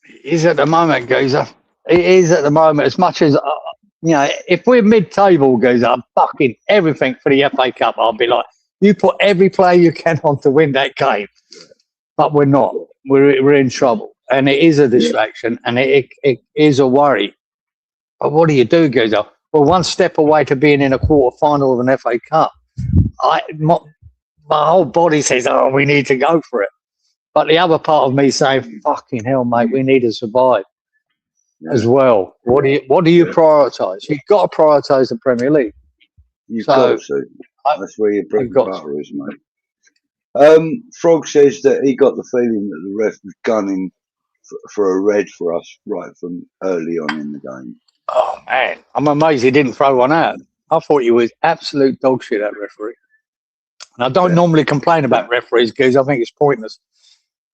It is at the moment, Geezer. It is at the moment. As much as, you know, if we're mid-table, Geezer, I'm fucking everything for the FA Cup. I'll be like, you put every player you can on to win that game. But we're not. We're in trouble. And it is a distraction, and it is a worry. But what do you do, Geezer? We're one step away to being in a quarter-final of an FA Cup. My whole body says, oh, we need to go for it. But the other part of me saying, fucking hell, mate, we need to survive as well. What do you prioritise? You've got to prioritise the Premier League. You've got to. That's where your bread and butter is, mate. Frog says that he got the feeling that the ref was gunning for a red for us right from early on in the game. Oh, man. I'm amazed he didn't throw one out. I thought he was absolute dog shit, that referee. And I don't normally complain about referees because I think it's pointless.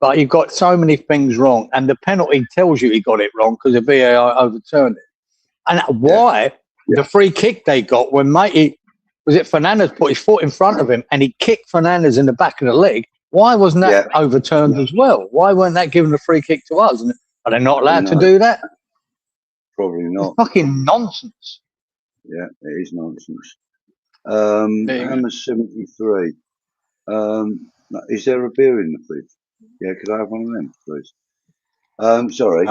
But he got so many things wrong. And the penalty tells you he got it wrong because the VAR overturned it. And why the free kick they got when was it Fernandez put his foot in front of him and he kicked Fernandez in the back of the leg? Why wasn't that overturned as well? Why weren't that given a free kick to us? And are they not allowed to do that? Probably not. It's fucking nonsense. Yeah, it is nonsense. Hammer 73. Is there a beer in the fridge? Yeah, could I have one of them, please? Sorry.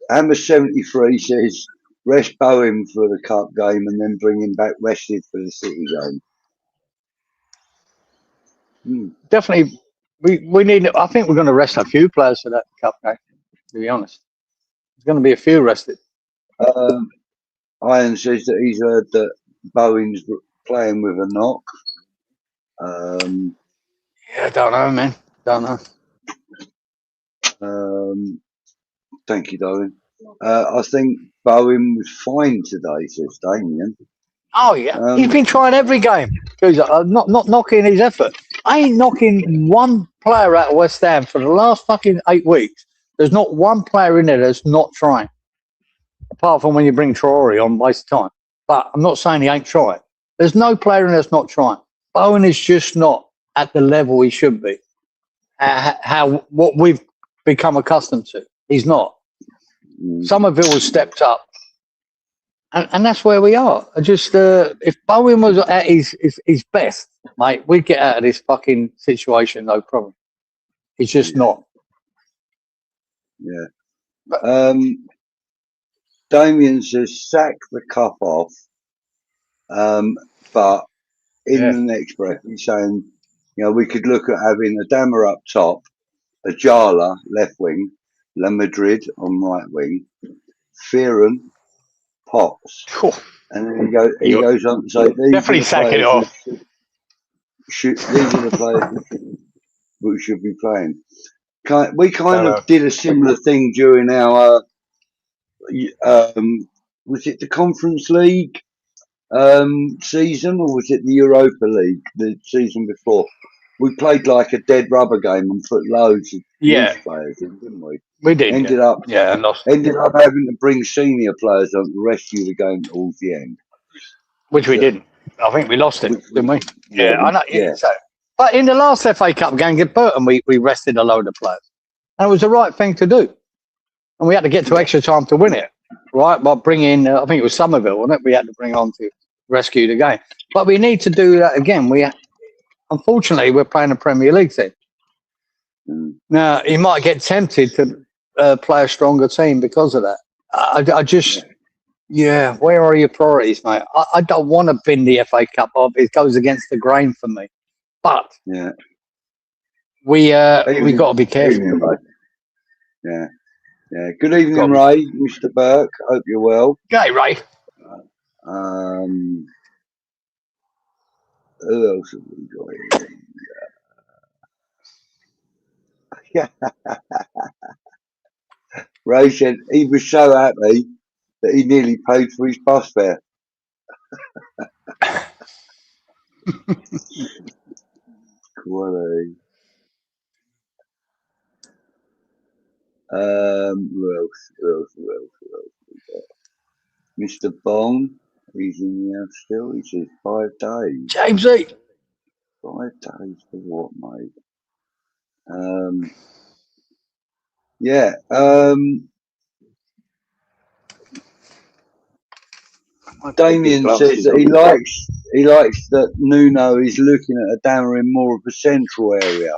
Hammer 73 says rest Bowen for the cup game and then bring him back rested for the City game. Definitely, we need. I think we're going to rest a few players for that cup game. To be honest, there's going to be a few rested. Ian says that he's heard that Bowen's playing with a knock. I don't know, man. Don't know. Thank you, darling. I think Bowen was fine today, says Damien. Oh, yeah. He's been trying every game. Not knocking his effort. I ain't knocking one player out of West Ham for the last fucking 8 weeks. There's not one player in there that's not trying. Apart from when you bring Traore on, waste of time. But I'm not saying he ain't trying. There's no player in there that's not trying. Bowen is just not at the level he should be. What we've become accustomed to. He's not. Summerville has stepped up. And that's where we are. If Bowen was at his best, mate, we'd get out of this fucking situation, no problem. He's just not. Yeah. Damien says sack the cup off, but in the next breath he's saying, you know, we could look at having Adama up top, Ajala left wing, La Madrid on right wing, Fearon, Potts, and then he goes on to say these definitely sacking it off. These are the players we should be playing. We kind of did a similar thing during our was it the Conference League season or was it the Europa League the season before? We played like a dead rubber game and put loads of youth players in, didn't we? We did. Ended up having to bring senior players on to rescue the game towards the end. Which we didn't. I think we lost it, didn't we? Yeah, I know. Yeah. So, but in the last FA Cup game against Burton, we rested a load of players. And it was the right thing to do. And we had to get to extra time to win it, right? By bringing, I think it was Summerville, wasn't it? We had to bring on to rescue the game. But we need to do that again. Unfortunately, we're playing a Premier League team. Now, you might get tempted to play a stronger team because of that. I just, where are your priorities, mate? I don't want to bin the FA Cup off. It goes against the grain for me. But we got to be careful. Yeah. Good evening, Ray, Mr. Burke. Hope you're well. Okay, Ray. Who else have we got here? Ray said he was so happy that he nearly paid for his bus fare. Quality. Who else we got? Mr. Bong, he's in the house still. He says 5 days. Jamesy. 5 days for what, mate? Yeah. Damien says that he likes that Nuno is looking at Adama in more of a central area.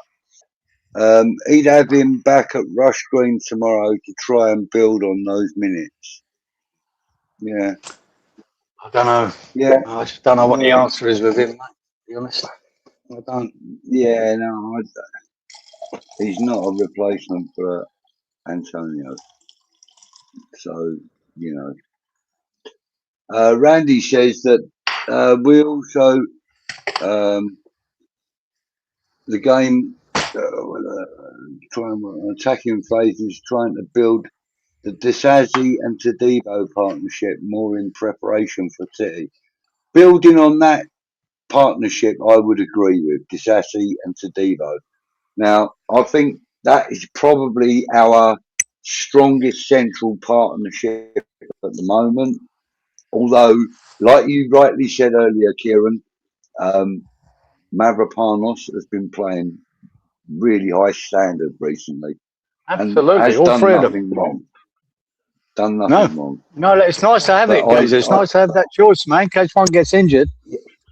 He'd have him back at Rush Green tomorrow to try and build on those minutes. Yeah. I don't know. Yeah. I just don't know what the answer is with him, mate, to be honest. I don't. Yeah, no, he's not a replacement for Antonio. So, you know. Randy says that we also, the game, attacking phase is trying to build the 𝘕𝙗𝙬 and 𝘕𝘂𝗱 partnership more in preparation for City. Building on that partnership, I would agree with 𝘕𝙗𝙬 and 𝘕𝘂𝗱. Now, I think that is probably our strongest central partnership at the moment. Although, like you rightly said earlier, Kieran, 𝗕𝗂𝗱 has been playing really high standard recently. Absolutely, and has all done three of them. nothing wrong. Done nothing wrong. No, it's nice to have it, guys. It's nice to have that choice, man, in case one gets injured.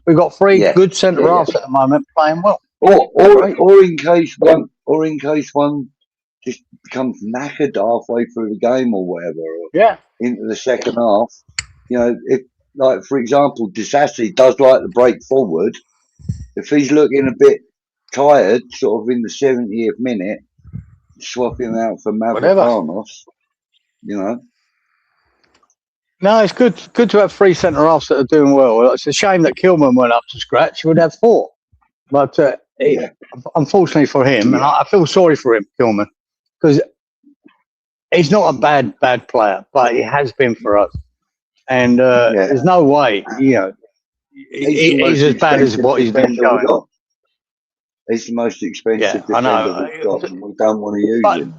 We've got three good centre halves at the moment playing well. Or in case one just becomes knackered halfway through the game or whatever, or into the second half. You know, if, like, for example, 𝘕𝙗𝙬 does like to break forward. If he's looking a bit tired, sort of in the 70th minute, swap him out for 𝗕𝗂𝗱, you know. No, it's good to have three centre halves that are doing well. It's a shame that 𝗕𝗂𝗱 went up to scratch. He would have four. But unfortunately for him, and I feel sorry for him, 𝗕𝗂𝗱, because he's not a bad player, but he has been for us. And there's no way, you know, he's as bad as what he's been going on. He's the most expensive defender we've got, and we don't want to use him.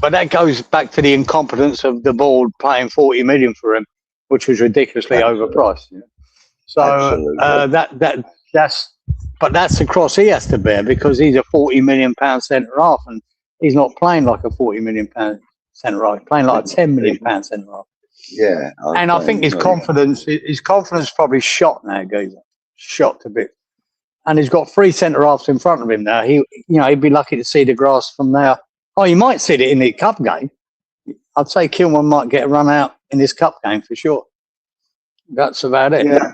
But that goes back to the incompetence of the board paying 40 million for him, which was ridiculously overpriced. So that's the cross he has to bear, because he's a 40 million pound centre half, and he's not playing like a 40 million pound centre half. He's playing like a 10 million pound centre half. Yeah, and I think his confidence probably shot now, Geezer. Shot a bit. And he's got three centre halves in front of him now. He'd be lucky to see the grass from there. Oh, you might see it in the cup game. I'd say 𝗕𝗂𝗱 might get a run out in this cup game for sure. That's about it. Yeah.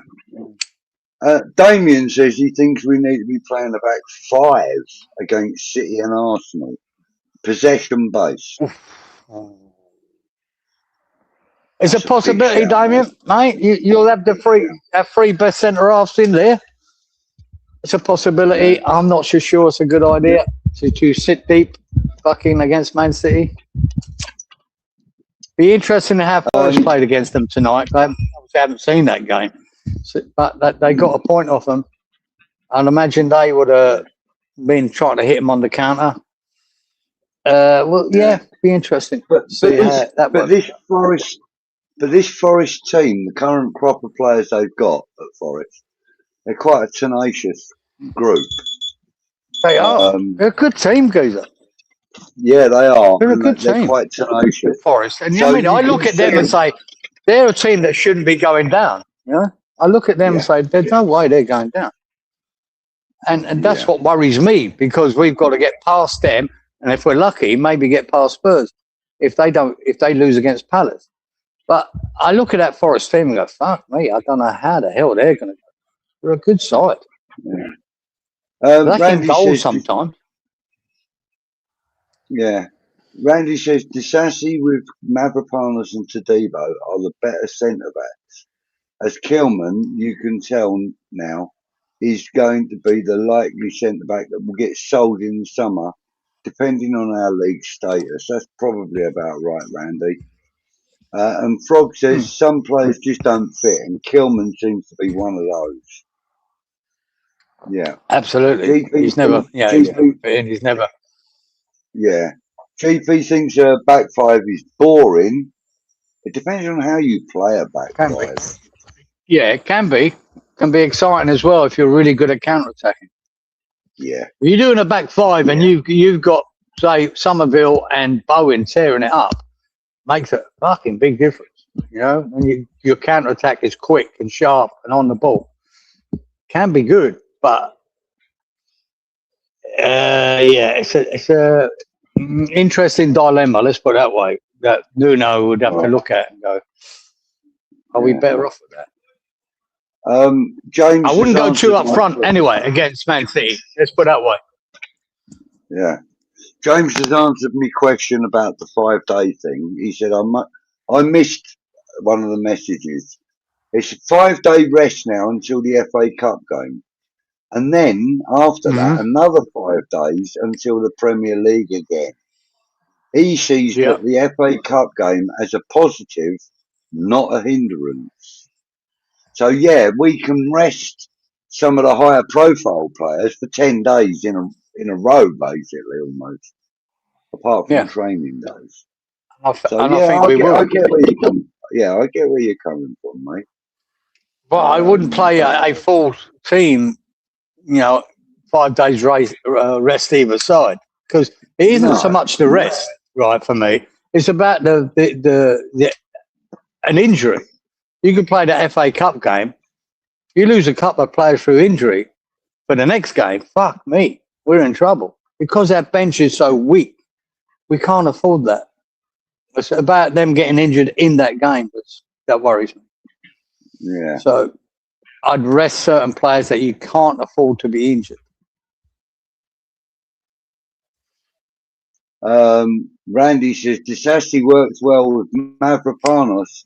Damien says he thinks we need to be playing about 5 against City and Arsenal. Possession base. It's a possibility, Damien, mate. You'll have three best centre halves in there. It's a possibility. I'm not so sure it's a good idea to sit deep fucking against Man City. Be interesting to have Forest played against them tonight. I haven't seen that game, but they got a point off them. I'd imagine they would have been trying to hit them on the counter. Be interesting. But this Forest team, the current crop of players they've got at Forest, they're quite a tenacious group. They are. They're a good team, Geezer. Yeah, they are. They're a good team. They're quite tenacious. Forest. And I look at them and say, they're a team that shouldn't be going down. You know? I look at them and say, there's no way they're going down. And that's what worries me, because we've got to get past them, and if we're lucky, maybe get past Spurs if they lose against Palace. But I look at that Forest team and go, fuck me, I don't know how the hell they're going to go. They're a good side. Yeah. They can goal sometimes. Yeah. Randy says 𝘕𝙗𝙬 with 𝗕𝗂𝗱 and 𝘕𝘂𝗱 are the better centre backs. as 𝗕𝗂𝗱, you can tell now, is going to be the likely centre-back that will get sold in the summer, depending on our league status. That's probably about right, Randy. And Frog says some players just don't fit, and 𝗕𝗂𝗱 seems to be one of those. Yeah. Absolutely. He's never, he's never. Yeah. GP thinks back five is boring. It depends on how you play a back five. Yeah, it can be. Can be exciting as well if you're really good at counter-attacking. Yeah. If you're doing a back five and you've got, say, Summerville and Bowen tearing it up, makes a fucking big difference. You know, when your counter-attack is quick and sharp and on the ball. Can be good, but it's a interesting dilemma. Let's put it that way. That Nuno would have to look at and go, "Are we better off with that?" James, I wouldn't go too up front anyway against Man City. Let's put it that way. Yeah, James has answered me question about the 5-day thing. He said I missed one of the messages. It's a 5-day rest now until the FA Cup game. And then, after that, another 5 days until the Premier League again. He sees that the FA Cup game as a positive, not a hindrance. So, yeah, we can rest some of the higher profile players for 10 days in a row, basically, almost, apart from training days. I think we will. I get where you're coming. Yeah, I get where you're coming from, mate. But I wouldn't play a full team, 5 days rest either side, because it isn't so much the rest, right? For me, it's about an injury. You can play the FA Cup game. You lose a couple of players through injury for the next game. Fuck me, we're in trouble because our bench is so weak. We can't afford that. It's about them getting injured in that game that worries me. Yeah. So I'd rest certain players that you can't afford to be injured. Randy says 𝙘𝙗𝗓 works well with Mavropanos,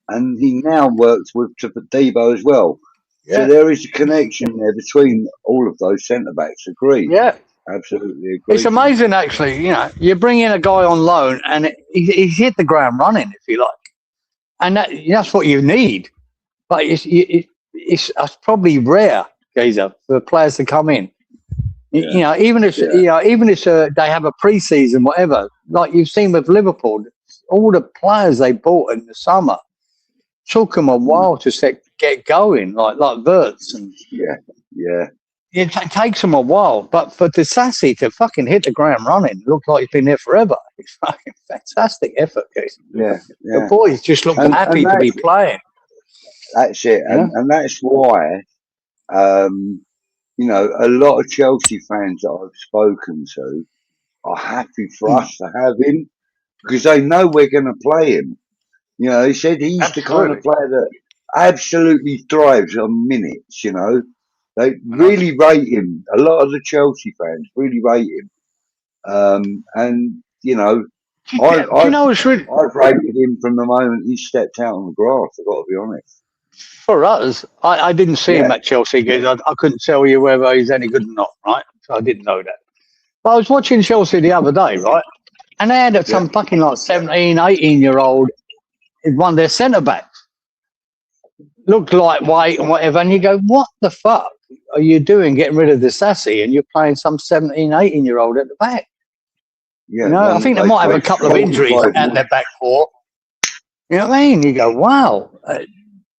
and he now works with 𝗕𝗂𝗱 as well. Yeah. So there is a connection there between all of those centre backs. Agreed. Yeah, absolutely agree. It's amazing, actually. You bring in a guy on loan, and he's hit the ground running, if you like, and that's what you need. But it's probably rare, Geezer, for players to come in. Yeah. Even if they have a pre-season, whatever, like you've seen with Liverpool, all the players they bought in the summer took them a while to get going, like Wirtz and it takes them a while. But for 𝙘𝗓𝗓 to fucking hit the ground running, look like he's been there forever. It's fucking fantastic effort, Geezer. Yeah. The boys just look happy to be playing. That's it, and that's why. A lot of Chelsea fans that I've spoken to are happy for us to have him because they know we're going to play him. He said he's the kind of player that absolutely thrives on minutes. They really rate him. A lot of the Chelsea fans really rate him. I've rated him from the moment he stepped out on the grass. I've got to be honest. For us, I didn't see him at Chelsea because I couldn't tell you whether he's any good or not, right? So I didn't know that. But I was watching Chelsea the other day, right? And they had some fucking 17, 18-year-old, one of their centre-backs. Looked like White and whatever. And you go, what the fuck are you doing getting rid of 𝙘𝗓𝗓 and you're playing some 17, 18-year-old at the back? I think they might have a couple of injuries at their back four. You know what I mean? You go, wow.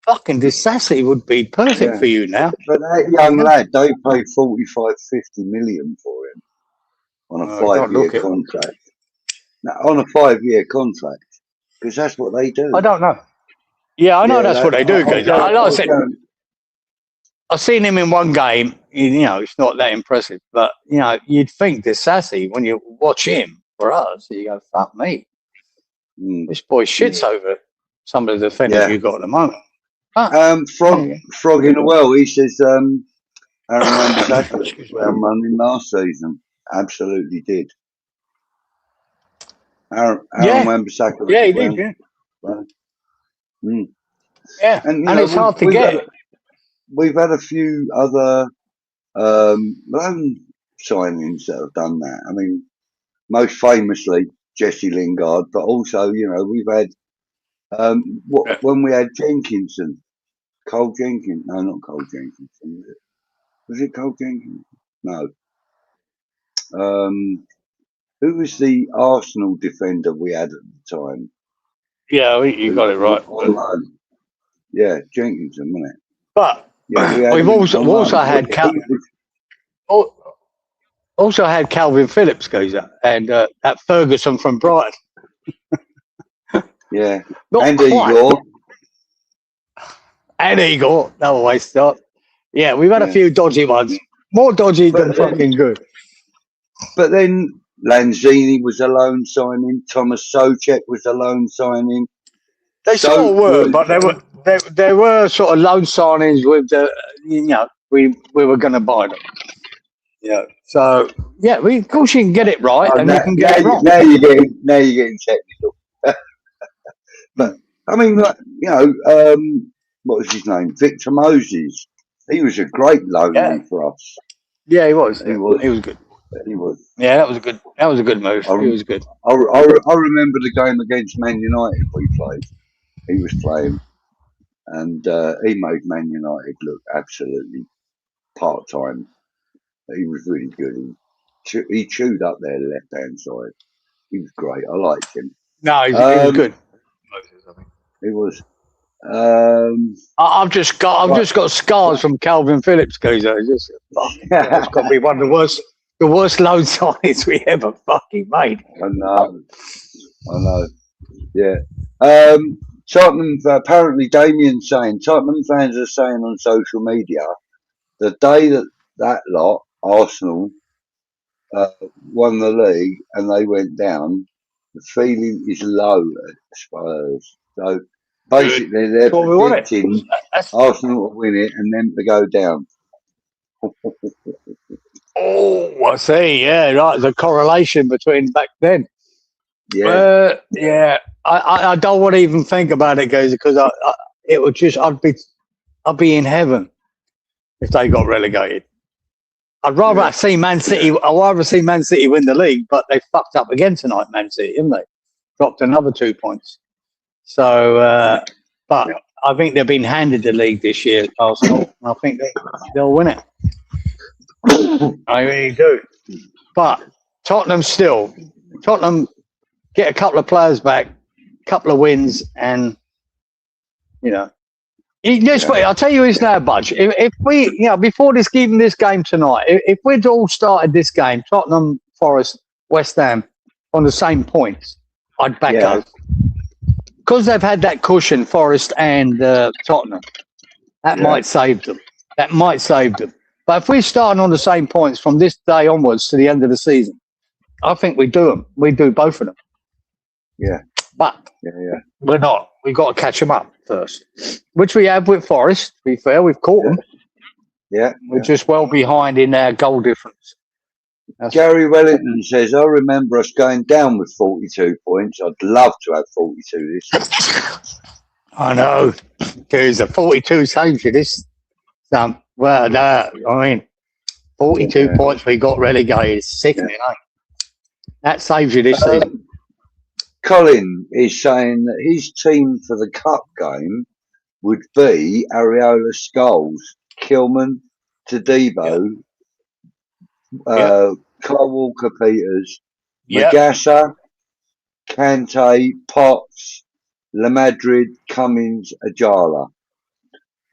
Fucking 𝙘𝗓𝗓 would be perfect for you now. But that young lad, they paid 45, 50 million for him on a 5-year contract. Now, on a 5-year contract, because that's what they do. I don't know. Yeah, I know that's what they do. Like I said, I've seen him in one game. It's not that impressive, but you'd think 𝙘𝗓𝗓 when you watch him for us, you go, fuck me, this boy shits over some of the defenders you've got at the moment. Frog in a well. He says Aaron Wan-Bissaka was well running last season. Absolutely did. Aaron Wan-Bissaka. Yeah, he did. Yeah. Yeah, And and it's hard to get. We've had a few other loan signings that have done that. I mean, most famously Jesse Lingard, but also we've had when we had Jenkinson, Cole Jenkins. No, not Cole Jenkinson. Was it Cole Jenkins? No. Who was the Arsenal defender we had at the time? Yeah, you got it right. On loan. Yeah, Jenkinson, wasn't it? But yeah, we've also had Calvin Phillips goes up, and that Ferguson from Brighton. Yeah, Not and quite. Igor. And Igor, no way stop. Yeah, we've had a few dodgy ones. More dodgy than fucking good. But then Lanzini was a loan signing. Thomas Souček was a loan signing. They sort of were, but they were sort of loan signings with the we were going to buy them. Yeah. So yeah, of course you can get it right, and you can get it wrong. Now you're getting technical. But I mean, what was his name? Victor Moses. He was a great loanee for us. Yeah, he was. He was good. He was. Yeah, that was a good move. He was good. I remember the game against Man United we played. He was playing, and he made Man United look absolutely part-time. He was really good. He chewed up their left-hand side. He was great. I liked him. No, he was good. He was. I've just got scars from Calvin Phillips, Geezer. It's got to be one of the worst loan signings we ever fucking made. I know. Yeah. Tottenham, apparently Damien's saying, Tottenham fans are saying on social media, the day that lot, Arsenal, won the league and they went down, the feeling is low at Spurs. So basically they're predicting Arsenal to win it and them to go down. Oh, I see. Yeah, right. The correlation between back then. Yeah. Yeah. I don't want to even think about it, guys, because it would just I'd be in heaven if they got relegated. I'd rather see Man City. I'd rather see Man City win the league, but they fucked up again tonight, Man City, didn't they? Dropped another 2 points. So, but I think they've been handed the league this year, Arsenal. I think they'll win it. I really do. But Tottenham get a couple of players back, couple of wins, and I'll tell you this now, Budge. If we, before this game tonight, if we'd all started this game, Tottenham, Forest, West Ham, on the same points, I'd back us. Because they've had that cushion, Forest and Tottenham, that might save them. But if we're starting on the same points from this day onwards to the end of the season, I think we do them. We do both of them. Yeah. But we're not. We've got to catch them up first, which we have with Forest. To be fair, we've caught them. Yeah. We're just well behind in our goal difference. Gary Wellington says, I remember us going down with 42 points. I'd love to have 42 this year. I know. There's a 42 saves you this. Well, no, I mean, 42 points we got relegated. It's sickening, eh? That saves you this season. Colin is saying that his team for the cup game would be Areola Skulls, Kilman, Todibo, Kyle Walker-Peters, Magassa, Kante, Potts, La Madrid, Cummins, Ajala.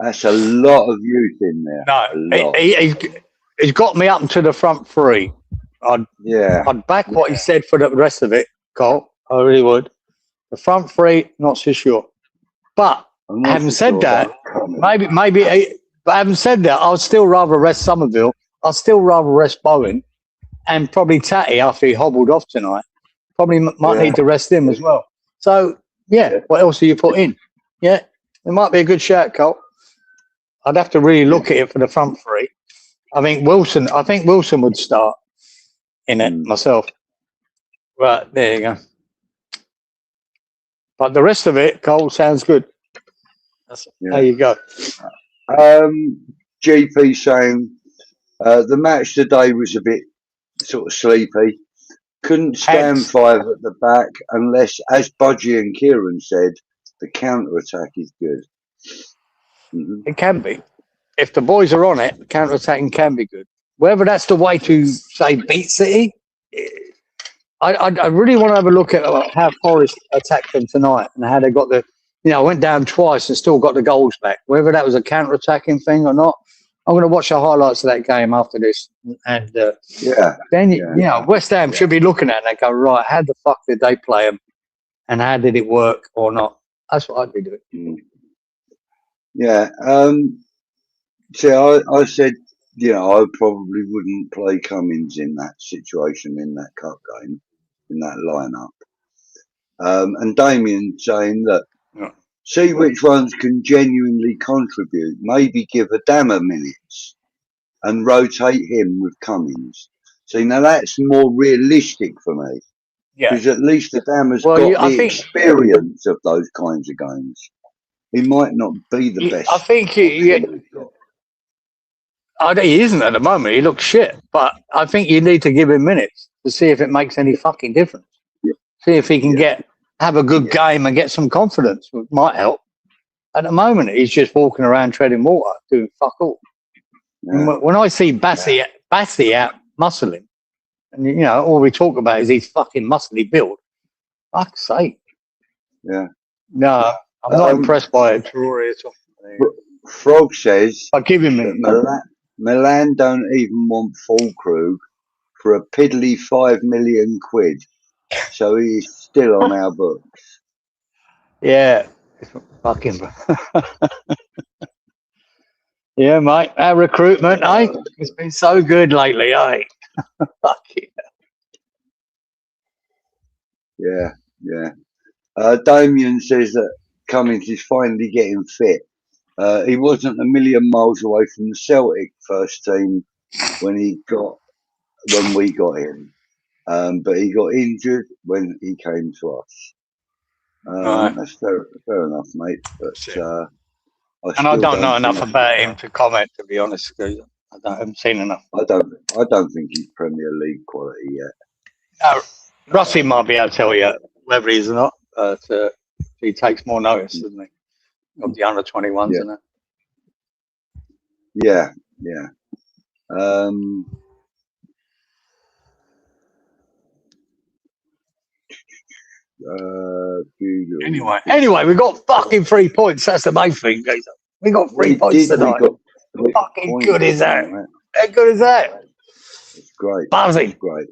That's a lot of youth in there. No, he's got me up to the front three. I'd back what he said for the rest of it, Cole. I really would. The front three, not so sure. But having said that, but having said that, I'd still rather rest Summerville. I'd still rather rest Bowen, and probably Tatty after he hobbled off tonight. Probably might need to rest him as well. So what else do you put in? Yeah, it might be a good shout, Cole. I'd have to really look at it for the front three. I think Wilson would start in it myself. Right, there you go. But the rest of it, Cole, sounds good. There you go. GP saying the match today was a bit sort of sleepy. Couldn't stand 5 at the back unless, as Budgie and Kieran said, the counter attack is good. It can be. If the boys are on it, counter attacking can be good. Whether that's the way to say beat City, I really want to have a look at how Forest attacked them tonight and how they got went down twice and still got the goals back. Whether that was a counter attacking thing or not, I'm going to watch the highlights of that game after this. And then West Ham should be looking at it and they go, right, how the fuck did they play them, and how did it work or not? That's what I'd be doing. Yeah. See, I said, I probably wouldn't play Cummins in that situation, in that cup game, in that lineup. And Damien saying that, see which ones can genuinely contribute. Maybe give Adama minutes and rotate him with Cummins. See, now that's more realistic for me. Because at least Adama's got the experience of those kinds of games. He might not be the best. I think he isn't at the moment. He looks shit. But I think you need to give him minutes to see if it makes any fucking difference. See if he can have a good game and get some confidence. It might help. At the moment, he's just walking around treading water, doing fuck all. Yeah. When I see Bassi out muscling, and all we talk about is he's fucking muscly build. Fuck's sake. Yeah. No, I'm not impressed by it. At all. Frog says, I'll give him it. Milan don't even want Fulkrug for a piddly £5 million, so he's still on our books. Yeah. Fucking yeah, mate. Our recruitment, it's been so good lately, Fuck yeah. Damien says that Cummins is finally getting fit. He wasn't a million miles away from the Celtic first team when we got him, but he got injured when he came to us. That's fair enough, mate. But I don't know enough about him to comment, to be honest. I haven't seen enough. I don't think he's Premier League quality yet. Rusty might be able to tell you whether he's or not. He takes more notice, doesn't he, of the under 21s, isn't it? Yeah. Anyway, we got fucking 3 points. That's the main thing, guys. We got 3 points tonight. Fucking good is that? How good is that? It's great. Buzzing. It's great.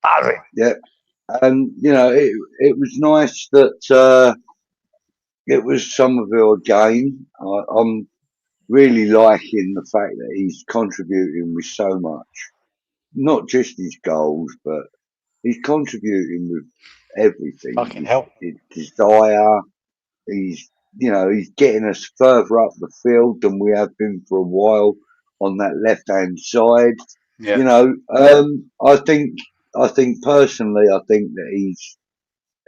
Buzzing. Yeah. And, it was nice that it was Summerville again. I'm really liking the fact that he's contributing with so much. Not just his goals, but he's contributing with everything. Fucking help. His desire. He's getting us further up the field than we have been for a while on that left-hand side. Yeah. I think personally, that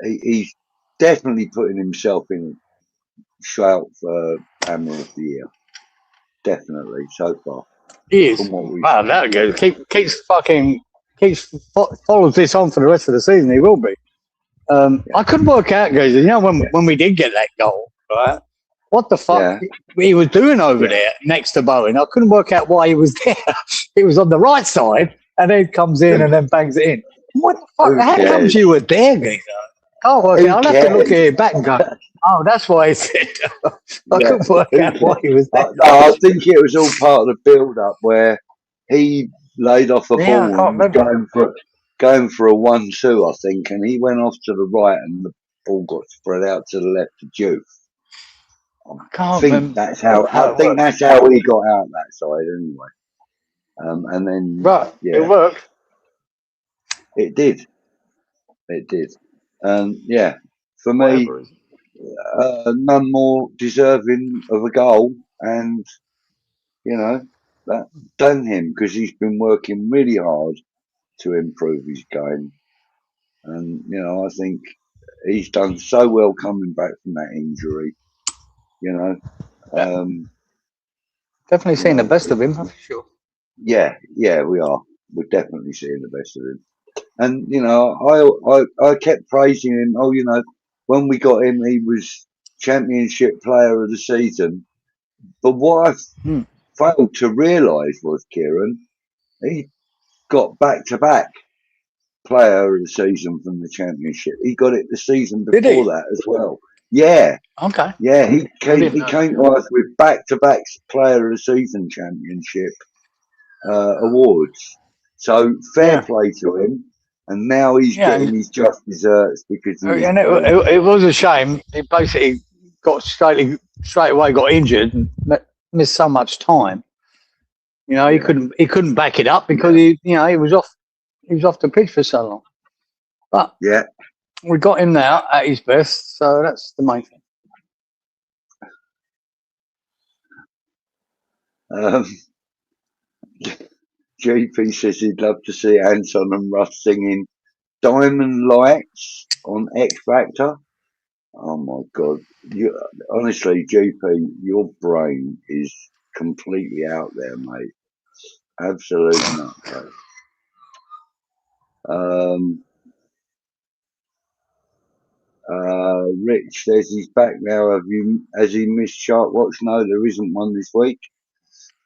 he's definitely putting himself in shout for Hammer of the Year. Definitely so far. He is. Wow, that good. Follows this on for the rest of the season. He will be. I couldn't work out, guys. When we did get that goal, right? What the fuck he was doing over there next to Bowen? I couldn't work out why he was there. He was on the right side, and then comes in and then bangs it in. What the fuck? How comes you were there, guys? Oh, okay. I'll have to look at it back and go, oh, that's why he said. I couldn't work out why he was there. I think it was all part of the build-up where he laid off a ball and going for a 1-2, I think, and he went off to the right and the ball got spread out to the left to Juve. I think that's how he got out that side anyway. And then it worked. It did. And for me, none more deserving of a goal, and than him, because he's been working really hard to improve his game, and I think he's done so well coming back from that injury. You know, definitely seeing the best of him, for sure. Yeah, we are. We're definitely seeing the best of him. And you know, I kept praising him. Oh, you know, when we got him, he was Championship Player of the Season. But what I failed to realise was, Kieran, he got back-to-back Player of the Season from the Championship. He got it the season before that as well. Yeah. Okay. Yeah, he came to us with back-to-back Player of the Season Championship awards. So fair play to him. And now he's getting his just desserts because he and it was a shame. He basically got straight away got injured and missed so much time. You know, he couldn't back it up because he was off the pitch for so long. But we got him now at his best, so that's the main thing. GP says he'd love to see Anton and Russ singing Diamond Lights on X Factor. Oh my God. Honestly, GP, your brain is completely out there, mate. Absolutely not. Rich says he's back now. Has he missed Shark Watch? No, there isn't one this week.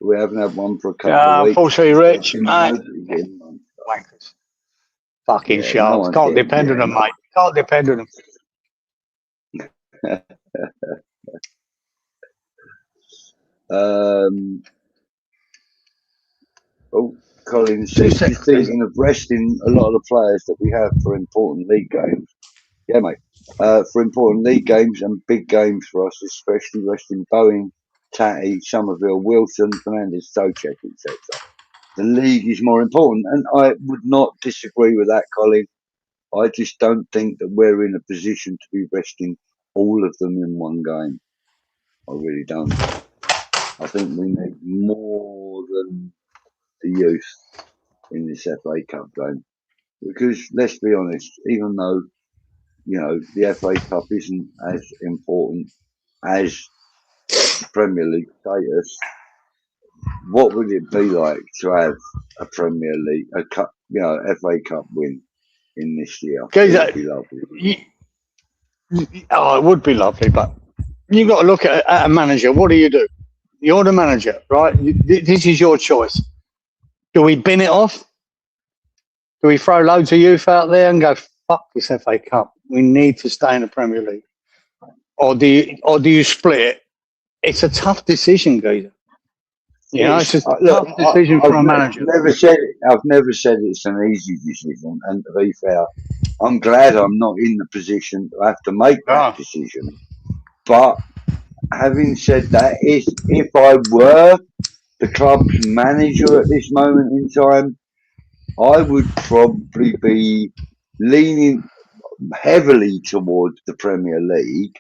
We haven't had one for a couple of weeks. Unfortunately, Rich, fucking Sharks. Can't depend on them, mate. Can't depend on them. Colin says he's thinking of resting a lot of the players that we have for important league games. Yeah, mate. For important league games and big games for us, especially resting Bowen, Tatty, Summerville, Wilson, Fernandez, Socek, etc. The league is more important, and I would not disagree with that, Colin. I just don't think that we're in a position to be resting all of them in one game. I really don't. I think we need more than the youth in this FA Cup game. Because let's be honest, even though, you know, the FA Cup isn't as important as Premier League status, what would it be like to have a Premier League, a cup, you know, FA Cup win in this year? It would be lovely. It would be lovely, but you've got to look at a manager. What do? You're the manager, right? This is your choice. Do we bin it off? Do we throw loads of youth out there and go, fuck this FA Cup? We need to stay in the Premier League. Or do you split it? It's a tough decision, Geezer. You know, it's a tough decision for a manager. I've never said it's an easy decision. And to be fair, I'm glad I'm not in the position to have to make that decision. But having said that, if I were the club's manager at this moment in time, I would probably be leaning heavily towards the Premier League,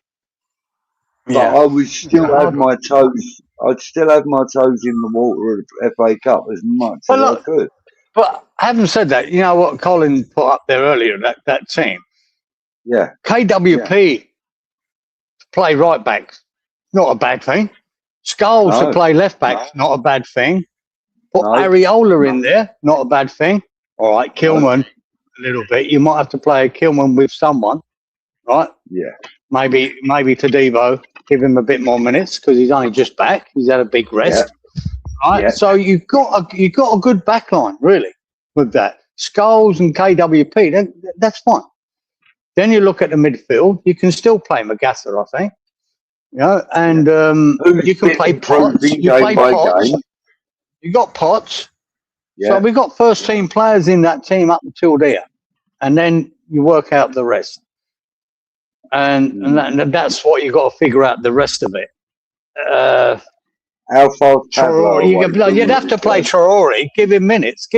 but I would still have my toes. I'd still have my toes in the water of the FA Cup as much as I could. But having said that, you know what Colin put up there earlier, that team. Yeah. KWP to play right back, not a bad thing. Skulls to play left back, not a bad thing. Put Areola in there, not a bad thing. All right, Kilman a little bit. You might have to play Kilman with someone, right? Yeah. Maybe 𝗕𝗂𝗱, give him a bit more minutes because he's only just back. He's had a big rest. Right? Yeah. So you've got a good back line, really, with that. Skulls and KWP, that's fine. Then you look at the midfield, you can still play Magatha, I think. You know, and you can play Potts. You play Potts. You got Potts. Yeah. So we've got first team players in that team up until there. And then you work out the rest. And that's what you've got to figure out the rest of it. How far you'd have to play Traore. Give him minutes.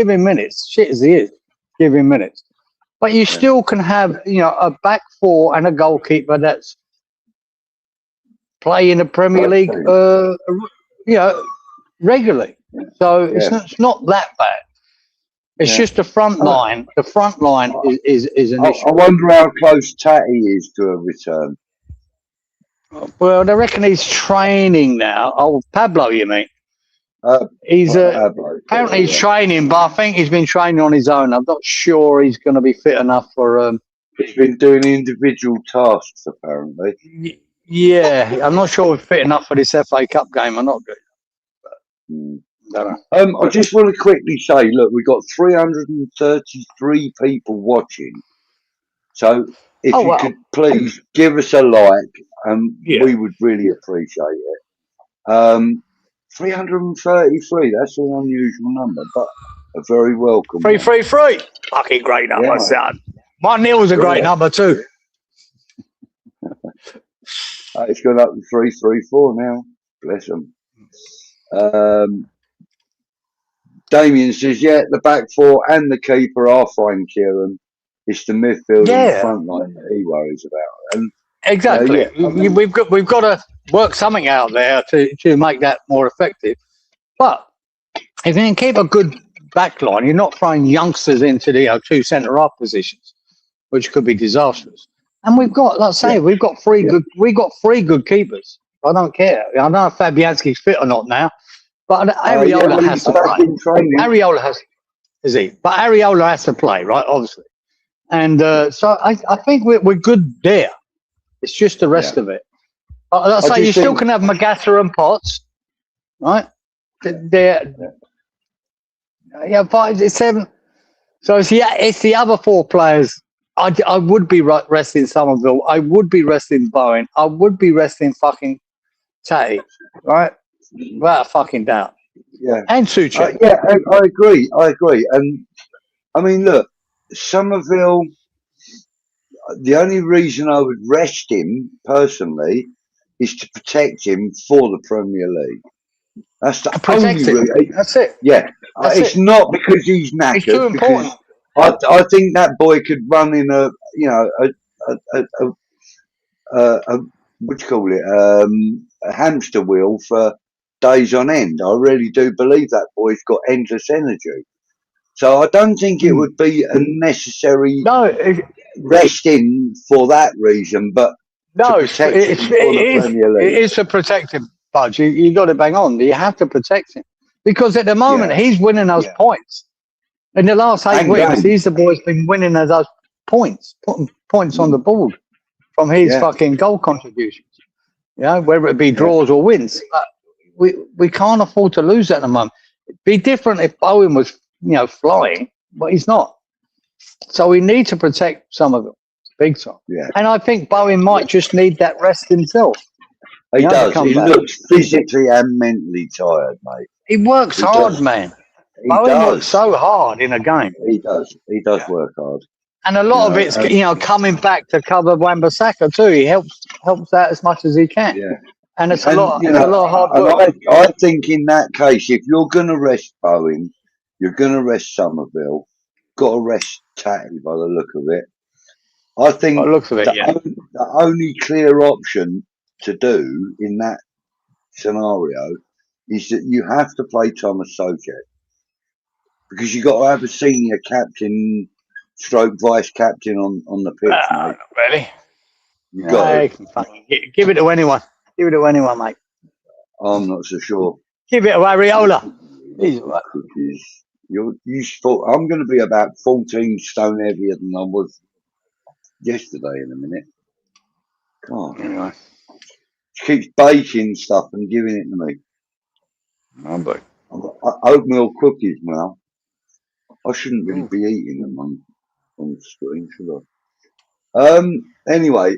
Shit as he is. Give him minutes. But you still can have, you know, a back four and a goalkeeper that's play in the Premier League, you know, regularly. So it's not that bad. It's just the front line. The front line is an issue. I wonder how close Tatty is to a return. Well, they reckon he's training now. Oh, Pablo, you mean? He's apparently he's training, but I think he's been training on his own. I'm not sure he's going to be fit enough for. He's been doing individual tasks, apparently. Yeah, I'm not sure he's fit enough for this FA Cup game or not. I just want to quickly say, look, we've got 333 people watching. So if you could please give us a like, we would really appreciate it. 333, that's an unusual number, but a very welcome 333. Fucking great number, son. 1-0 was a great number too. It's gone up to 334 now. Bless them. Damien says, yeah, the back four and the keeper are fine, Kieran. It's the midfield and the front line that he worries about. And exactly. We've got to work something out there to make that more effective. But if you can keep a good back line, you're not throwing youngsters into the two centre half positions, which could be disastrous. And we've got, let's say, we've got three good keepers. I don't care. I don't know if Fabianski's fit or not now, but Areola has to play. Areola has, is he? But Areola has to play, right? Obviously. And so I think we're good there. It's just the rest of it. Let's say you still can have Magassa and Potts, right? They're 5, 7. So it's the other four players. I would be resting Summerville. I would be resting Bowen. I would be resting fucking Tate, right? Without a fucking doubt. Yeah. And Suchet. I agree. And I mean, look, Summerville, the only reason I would rest him personally is to protect him for the Premier League. That's the only reason. That's it. Yeah. It's not because he's knackered. It's too important. I think that boy could run in a what do you call it? A hamster wheel for days on end. I really do believe that boy's got endless energy. So I don't think it would be a necessary resting for that reason, but it is to protect him, Budge. You got to bang on. You have to protect him because at the moment he's winning those points. In the last 8 weeks, he's the boy's been winning those points, putting points on the board from his fucking goal contributions. You know, whether it be draws or wins. But we can't afford to lose at the moment. It'd be different if Bowen was, flying, but he's not. So we need to protect some of them, big time. Yeah. And I think Bowen might just need that rest himself. He does. He looks physically and mentally tired, mate. He works hard, man. Bowen works so hard in a game. He does. He does work hard. And a lot of it's, coming back to cover Wan-Bissaka too. He helps out as much as he can. Yeah. And it's a lot of hard work. I think in that case, if you're going to rest Bowen, you're going to rest Summerville, got to rest Tatty by the look of it. I think the only clear option to do in that scenario is that you have to play Thomas Soucek because you've got to have a senior captain stroke vice captain on the pitch, mate. Not really. You got to give it to anyone. Give it to anyone, mate. I'm not so sure. Give it to Areola. He's right. I'm going to be about 14 stone heavier than I was yesterday in a minute. God. Anyway. She keeps baking stuff and giving it to me. Oatmeal cookies now. I shouldn't really be eating them on the screen, should I? Anyway,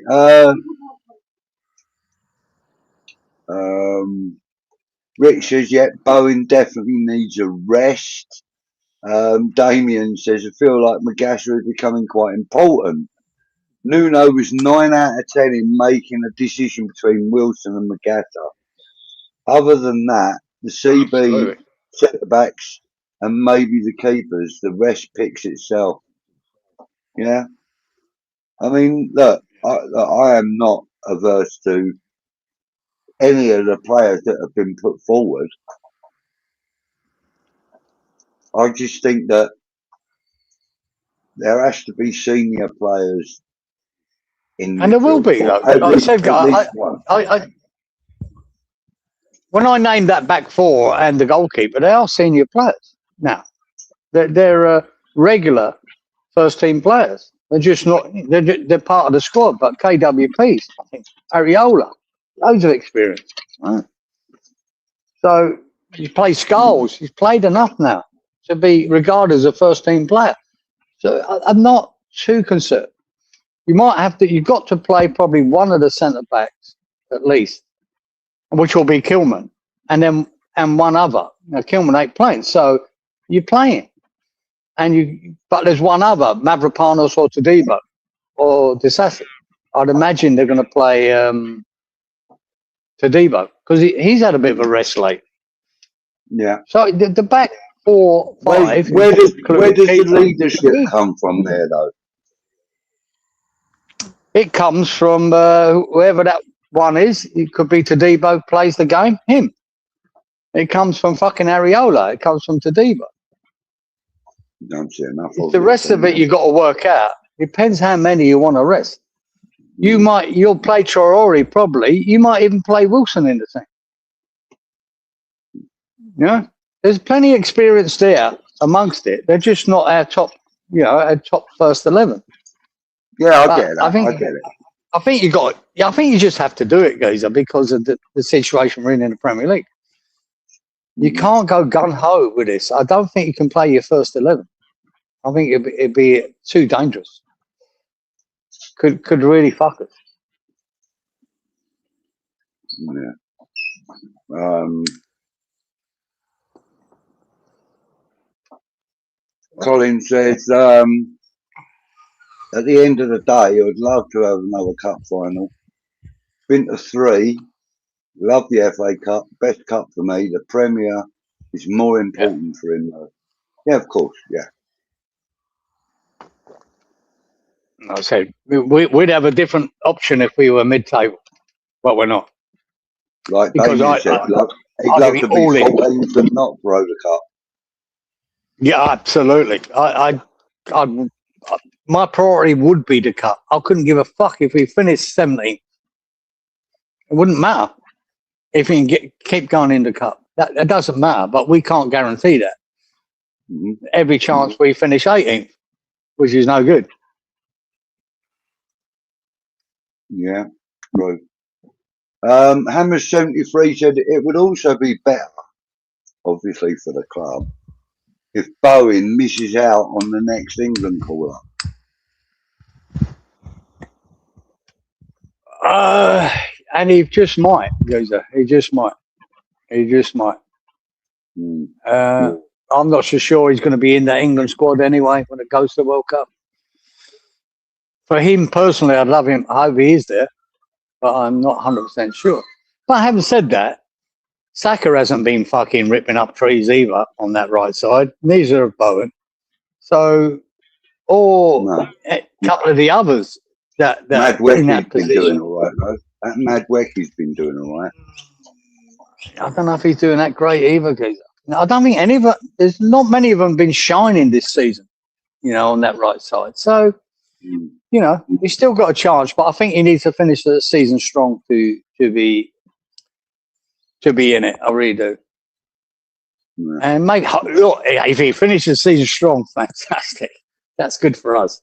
Rick says, Bowen definitely needs a rest. Damien says, I feel like Magassa is becoming quite important. Nuno was 9 out of 10 in making a decision between Wilson and Magassa. Other than that, the CB, centre-backs, and maybe the keepers, the rest picks itself. Yeah? I mean, look, I am not averse to any of the players that have been put forward. I just think that there has to be senior players in And there will be, though. At Like least, I said, at least one. when I named that back four and the goalkeeper, they are senior players now. They're regular first team players. They're just not. They're part of the squad. But 𝗕𝗂𝗱, I think, 𝗕𝗂𝗚, loads of experience. Right? So he's played Scholes. He's played enough now to be regarded as a first team player. So I'm not too concerned. You might have to. You've got to play probably one of the centre backs at least, which will be Kilman, and one other. Now, Kilman ain't playing, so you're playing, but there's one other, Mavropanos or Todibo or Disasi. I'd imagine they're going to play Todibo because he's had a bit of a rest lately. Yeah. So the back 4, 5. Where does the leadership come from there, though? It comes from whoever that one is. It could be Todibo plays the game. Him. It comes from fucking 𝗕𝗂𝗚. It comes from Todibo. Don't see enough. The rest of it you got to work out. Depends how many you want to rest. You'll play Traore probably. You might even play Wilson in the team. Yeah, there's plenty of experience there amongst it. They're just not our top, our top first 11. Yeah, I get that. I get it. I think you just have to do it, Geezer, because of the situation we're in the Premier League. You can't go gun ho with this. I don't think you can play your first 11. I think it'd be too dangerous. Could really fuck us. Yeah. Colin says, at the end of the day, I would love to have another cup final. Been to 3. Love the FA Cup. Best cup for me. The Premier is more important for him, though. Yeah, of course. Yeah. I said we'd have a different option if we were mid-table, but we're not. Like David said, he'd love to be 14th and not throw the cup. Yeah, absolutely. My priority would be the cup. I couldn't give a fuck if we finished 17th. It wouldn't matter if we can keep going in the cup. That doesn't matter, but we can't guarantee that. Every chance we finish 18th, which is no good. Yeah, right. Hammer73 said it would also be better, obviously for the club, if Bowen misses out on the next England call-up. And he just might, Geezer. He just might. I'm not so sure he's going to be in the England squad anyway when it goes to the World Cup. For him personally, I'd love him. I hope he is there, but I'm not 100% sure. But having said that, Saka hasn't been fucking ripping up trees either on that right side. Neither have Bowen. So, a couple of the others that in that position. Been doing all right, though. That Madwecky's been doing all right. I don't know if he's doing that great either, Geezer. I don't think any of it. There's not many of them been shining this season, on that right side. So, he's still got a chance, but I think he needs to finish the season strong to be in it. I really do. Yeah. And mate, look, if he finishes the season strong, fantastic. That's good for us.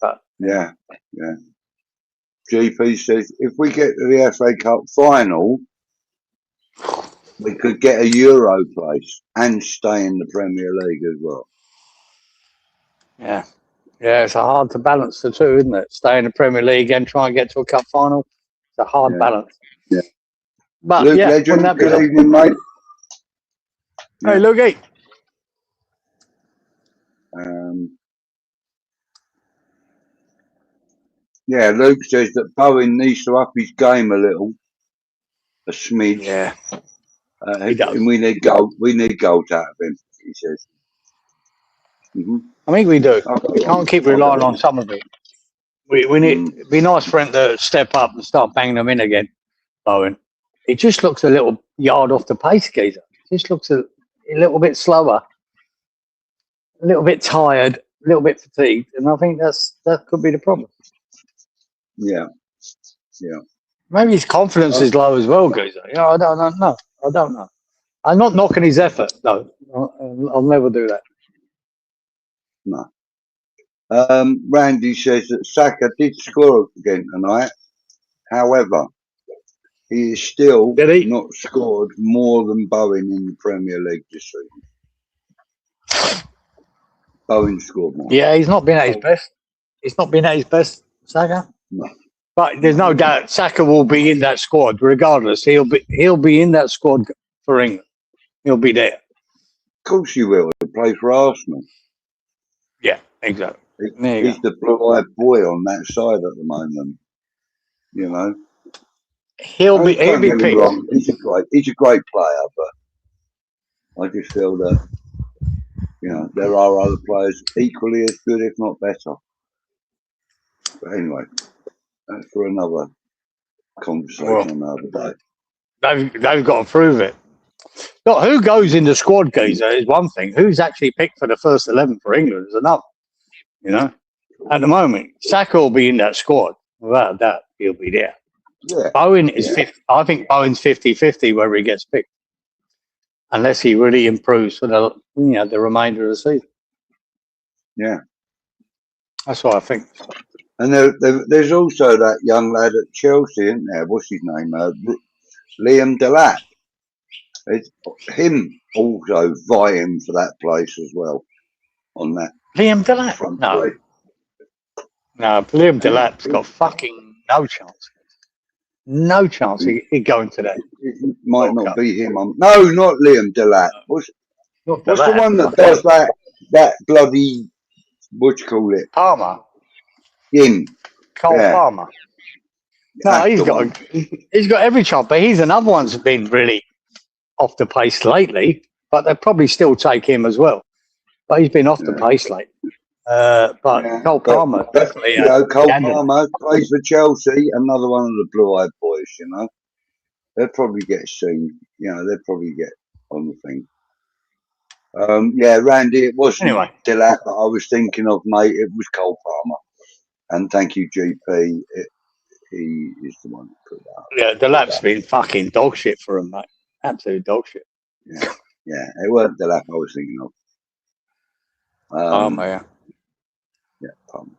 But yeah. GP says if we get to the FA Cup final, we could get a Euro place and stay in the Premier League as well. Yeah, it's hard to balance the two, isn't it? Stay in the Premier League and try and get to a cup final. It's a hard balance. Yeah. But Luke Legend, good evening, mate. Hey, Lukey. Luke says that Bowen needs to up his game a smidge. Yeah. He does. And we need goals out of him, he says. I think we do. We can't keep relying on Summerville. We need it'd be nice for him to step up and start banging them in again, Bowen. It just looks a little yard off the pace, Geezer. It just looks a little bit slower, a little bit tired, a little bit fatigued, and I think that could be the problem. Yeah, yeah. Maybe his confidence is low as well, Geezer. You know, I don't know. I don't know. I'm not knocking his effort, though. I'll never do that. No. Randy says that Saka did score again tonight. However, he is still not scored more than Bowen in the Premier League this season. Bowen scored more. Yeah, he's not been at his best. He's not been at his best, Saka. No. But there's no doubt Saka will be in that squad regardless. He'll be in that squad for England. He'll be there. Of course he will. He'll play for Arsenal. Yeah, exactly. He's the blue-eyed boy on that side at the moment. You know. He'll be picked. Wrong. He's a great player, but I just feel that there are other players equally as good, if not better. But anyway, that's for another conversation another day. They've got to prove it. Look, who goes in the squad, Geezer, is one thing. Who's actually picked for the first 11 for England is another. You know, at the moment, Saka will be in that squad. Without that, he'll be there. Yeah. Bowen is 50. I think Bowen's 50-50 whether he gets picked, unless he really improves for the remainder of the season. Yeah, that's what I think. And there's also that young lad at Chelsea, isn't there? What's his name? 𝗕𝗂𝗱. It's him also vying for that place as well. On that. 𝗕𝗂𝗱. No, 𝗕𝗂𝗱's got fucking no chance. No chance he'd go into that. It might not be him. No, not 𝗕𝗂𝗱. What's the one that does that bloody, what you call it? Palmer. Him. Palmer. No, he's got every chance, but he's another one's that's been really off the pace lately, but they'll probably still take him as well. But he's been off the pace lately. Cole Palmer, definitely. Cole Palmer plays for Chelsea, another one of the blue-eyed boys, you know. They'll probably get seen. They'll probably get on the thing. Randy, it wasn't 𝗕𝗂𝗱 that I was thinking of, mate. It was Cole Palmer. And thank you, GP. He is the one who put that up. Yeah, 𝗕𝗱's been fucking dog shit for him, mate. Absolute dog shit. Yeah, it weren't 𝗕𝗂𝗱 I was thinking of. Palmer, yeah, Palmer.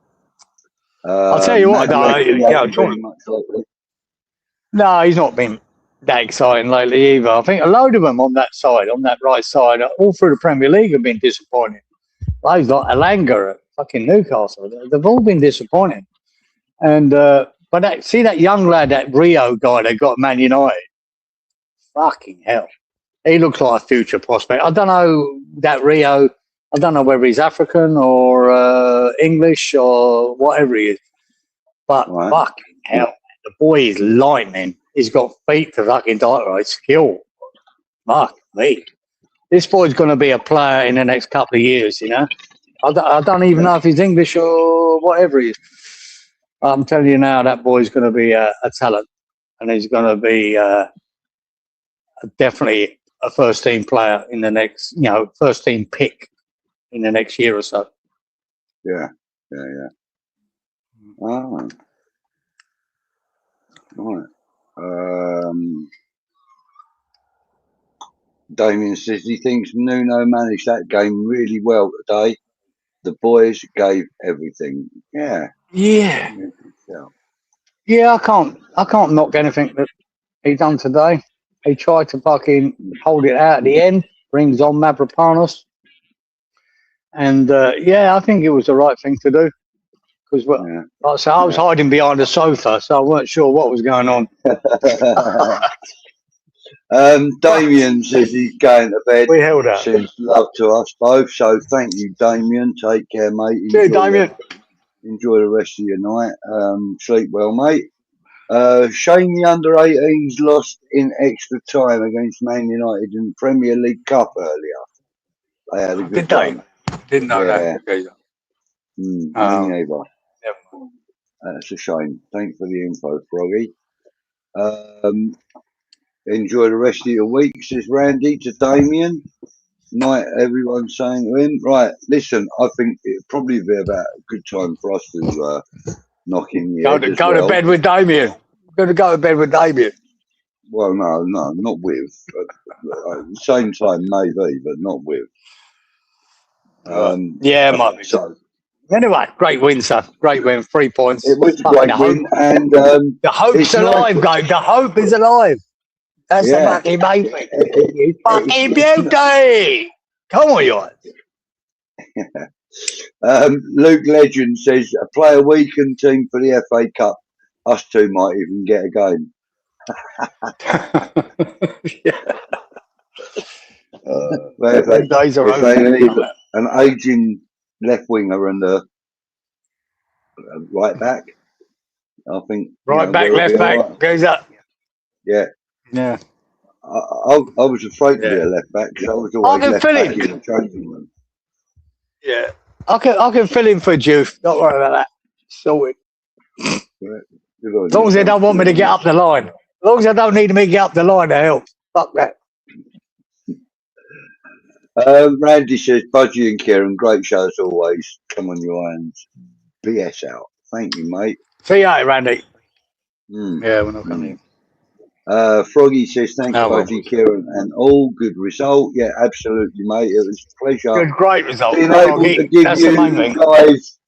I'll tell you what, no, he's not been that exciting lately either. I think a load of them on that side, on that right side, all through the Premier League have been disappointing. Those like Elanga at fucking Newcastle, they've all been disappointing. And see that young lad, that Rio guy that got Man United? Fucking hell. He looks like a future prospect. I don't know that Rio. I don't know whether he's African or English or whatever he is. But fucking hell, the boy is lightning. He's got feet to fucking die. Skill. Fuck me. This boy's going to be a player in the next couple of years, you know. I don't even know if he's English or whatever he is. I'm telling you now, that boy's going to be a talent. And he's going to be definitely a first-team player in the next, first-team pick in the next year or so. Yeah. Oh. Right. Damien says he thinks Nuno managed that game really well today. The boys gave everything. Yeah. I can't knock anything that he done today. He tried to fucking hold it out at the end, brings on Mavropanos. And I think it was the right thing to do. Because like I said, I was hiding behind the sofa, so I weren't sure what was going on. Damien says he's going to bed. We held out. Sends love to us both. So thank you, Damien. Take care, mate. Cheers, Damien. Enjoy the rest of your night. Sleep well, mate. Shame the under-18s lost in extra time against Man United in the Premier League Cup earlier. They had a good game. Didn't know that. Me neither. That's a shame. Thanks for the info, Froggy. Enjoy the rest of your week, says Randy to Damien. Night, everyone saying to him. Right, listen, I think it'd probably be about a good time for us to knocking the Go head to as go well. to bed with Damien. Going to go to bed with Damien. Well, no, not with. At the same time, maybe, but not with. Yeah, might be. So Anyway, great win, son. Great win. 3 points. it was a Fucking great win, and the hope's it's alive, nice. guys. The hope is alive. That's the Yeah. fucking main thing. You fucking beauty. Come on, you. Luke Legend says a player weakened team for the FA Cup. Us two might even get a game. Them days are if they over. need an aging left winger and a right back, I think. Right back, left back, right. goes up. Yeah. Yeah. I was afraid to be a left back because I was always left back in the changing room. Yeah. I can fill in for Juve. Don't worry about that. Sorted. As long as they don't want me to get up the line. As long as they don't need me to get up the line to help. Fuck that. Randy says, Budgie and Kieran, great show as always. Come on, your hands. BS out. Thank you, mate. See you later, Randy. Yeah, we're not coming in. Froggy says, thanks, Budgie, Kieran, and all good result. Yeah, absolutely, mate. It was a pleasure. Good, great result. Being able to give you guys,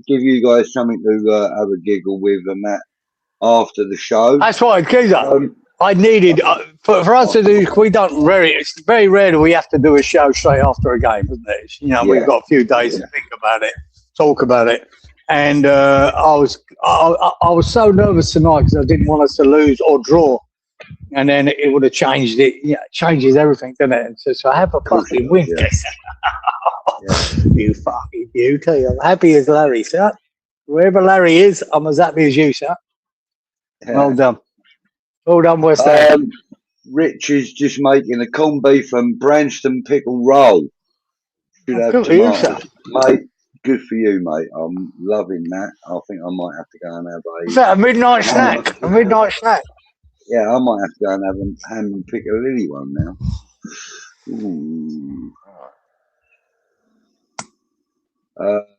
give you guys something to have a giggle with and that after the show. That's right, Keezer. I needed for us to do. We don't very. It's very rare that we have to do a show straight after a game, isn't it? You know, we've got a few days to think about it, talk about it, and I was so nervous tonight because I didn't want us to lose or draw, and then it would have changed it. Yeah, it changes everything, doesn't it? And so I have a fucking win. You fucking beauty. I'm happy as Larry, sir. Wherever Larry is, I'm as happy as you, sir. Yeah. Well done. Well done, West Ham. Rich is just making a corned beef and Branston pickle roll. Should have tomatoes. Mate, good for you, mate. I'm loving that. I think I might have to go and have Is that a midnight snack? A midnight snack? Yeah, I might have to go and have a ham and piccalilli one now. Ooh.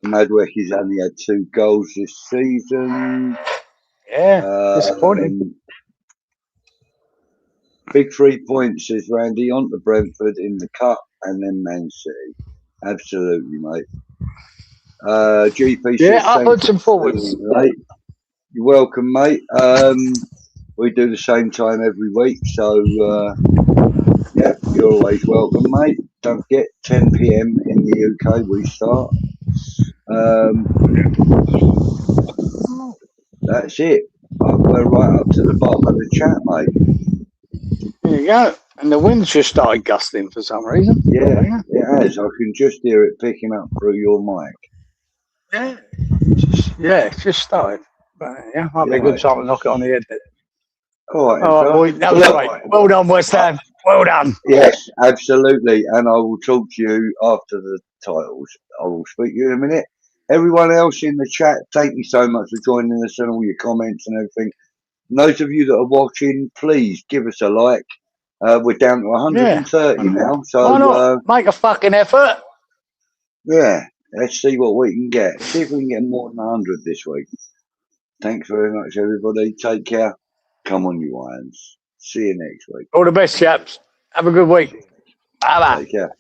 Madwecky's only had 2 goals this season. Yeah, disappointing. Big 3 points, says Randy, on to Brentford in the Cup and then Man City. Absolutely, mate. GP says, upwards and forwards. You're welcome, mate. We do the same time every week, so yeah, you're always welcome, mate. Don't forget, 10 PM in the UK we start. That's it. We're right up to the bottom of the chat, mate. There you go. And the wind's just started gusting for some reason. Yeah, it has. I can just hear it picking up through your mic. Yeah, it's just started. But yeah, might be a good time to knock it on the head. All right, boy, that was great. Well done, West Ham. Well done. Yes, absolutely. And I will talk to you after the titles. I will speak to you in a minute. Everyone else in the chat, thank you so much for joining us and all your comments and everything. Those of you that are watching, please give us a like. We're down to 130 now. So why not? Make a fucking effort. Yeah, let's see what we can get. See if we can get more than 100 this week. Thanks very much, everybody. Take care. Come on, you irons. See you next week. All the best, chaps. Have a good week. Bye-bye. Take care.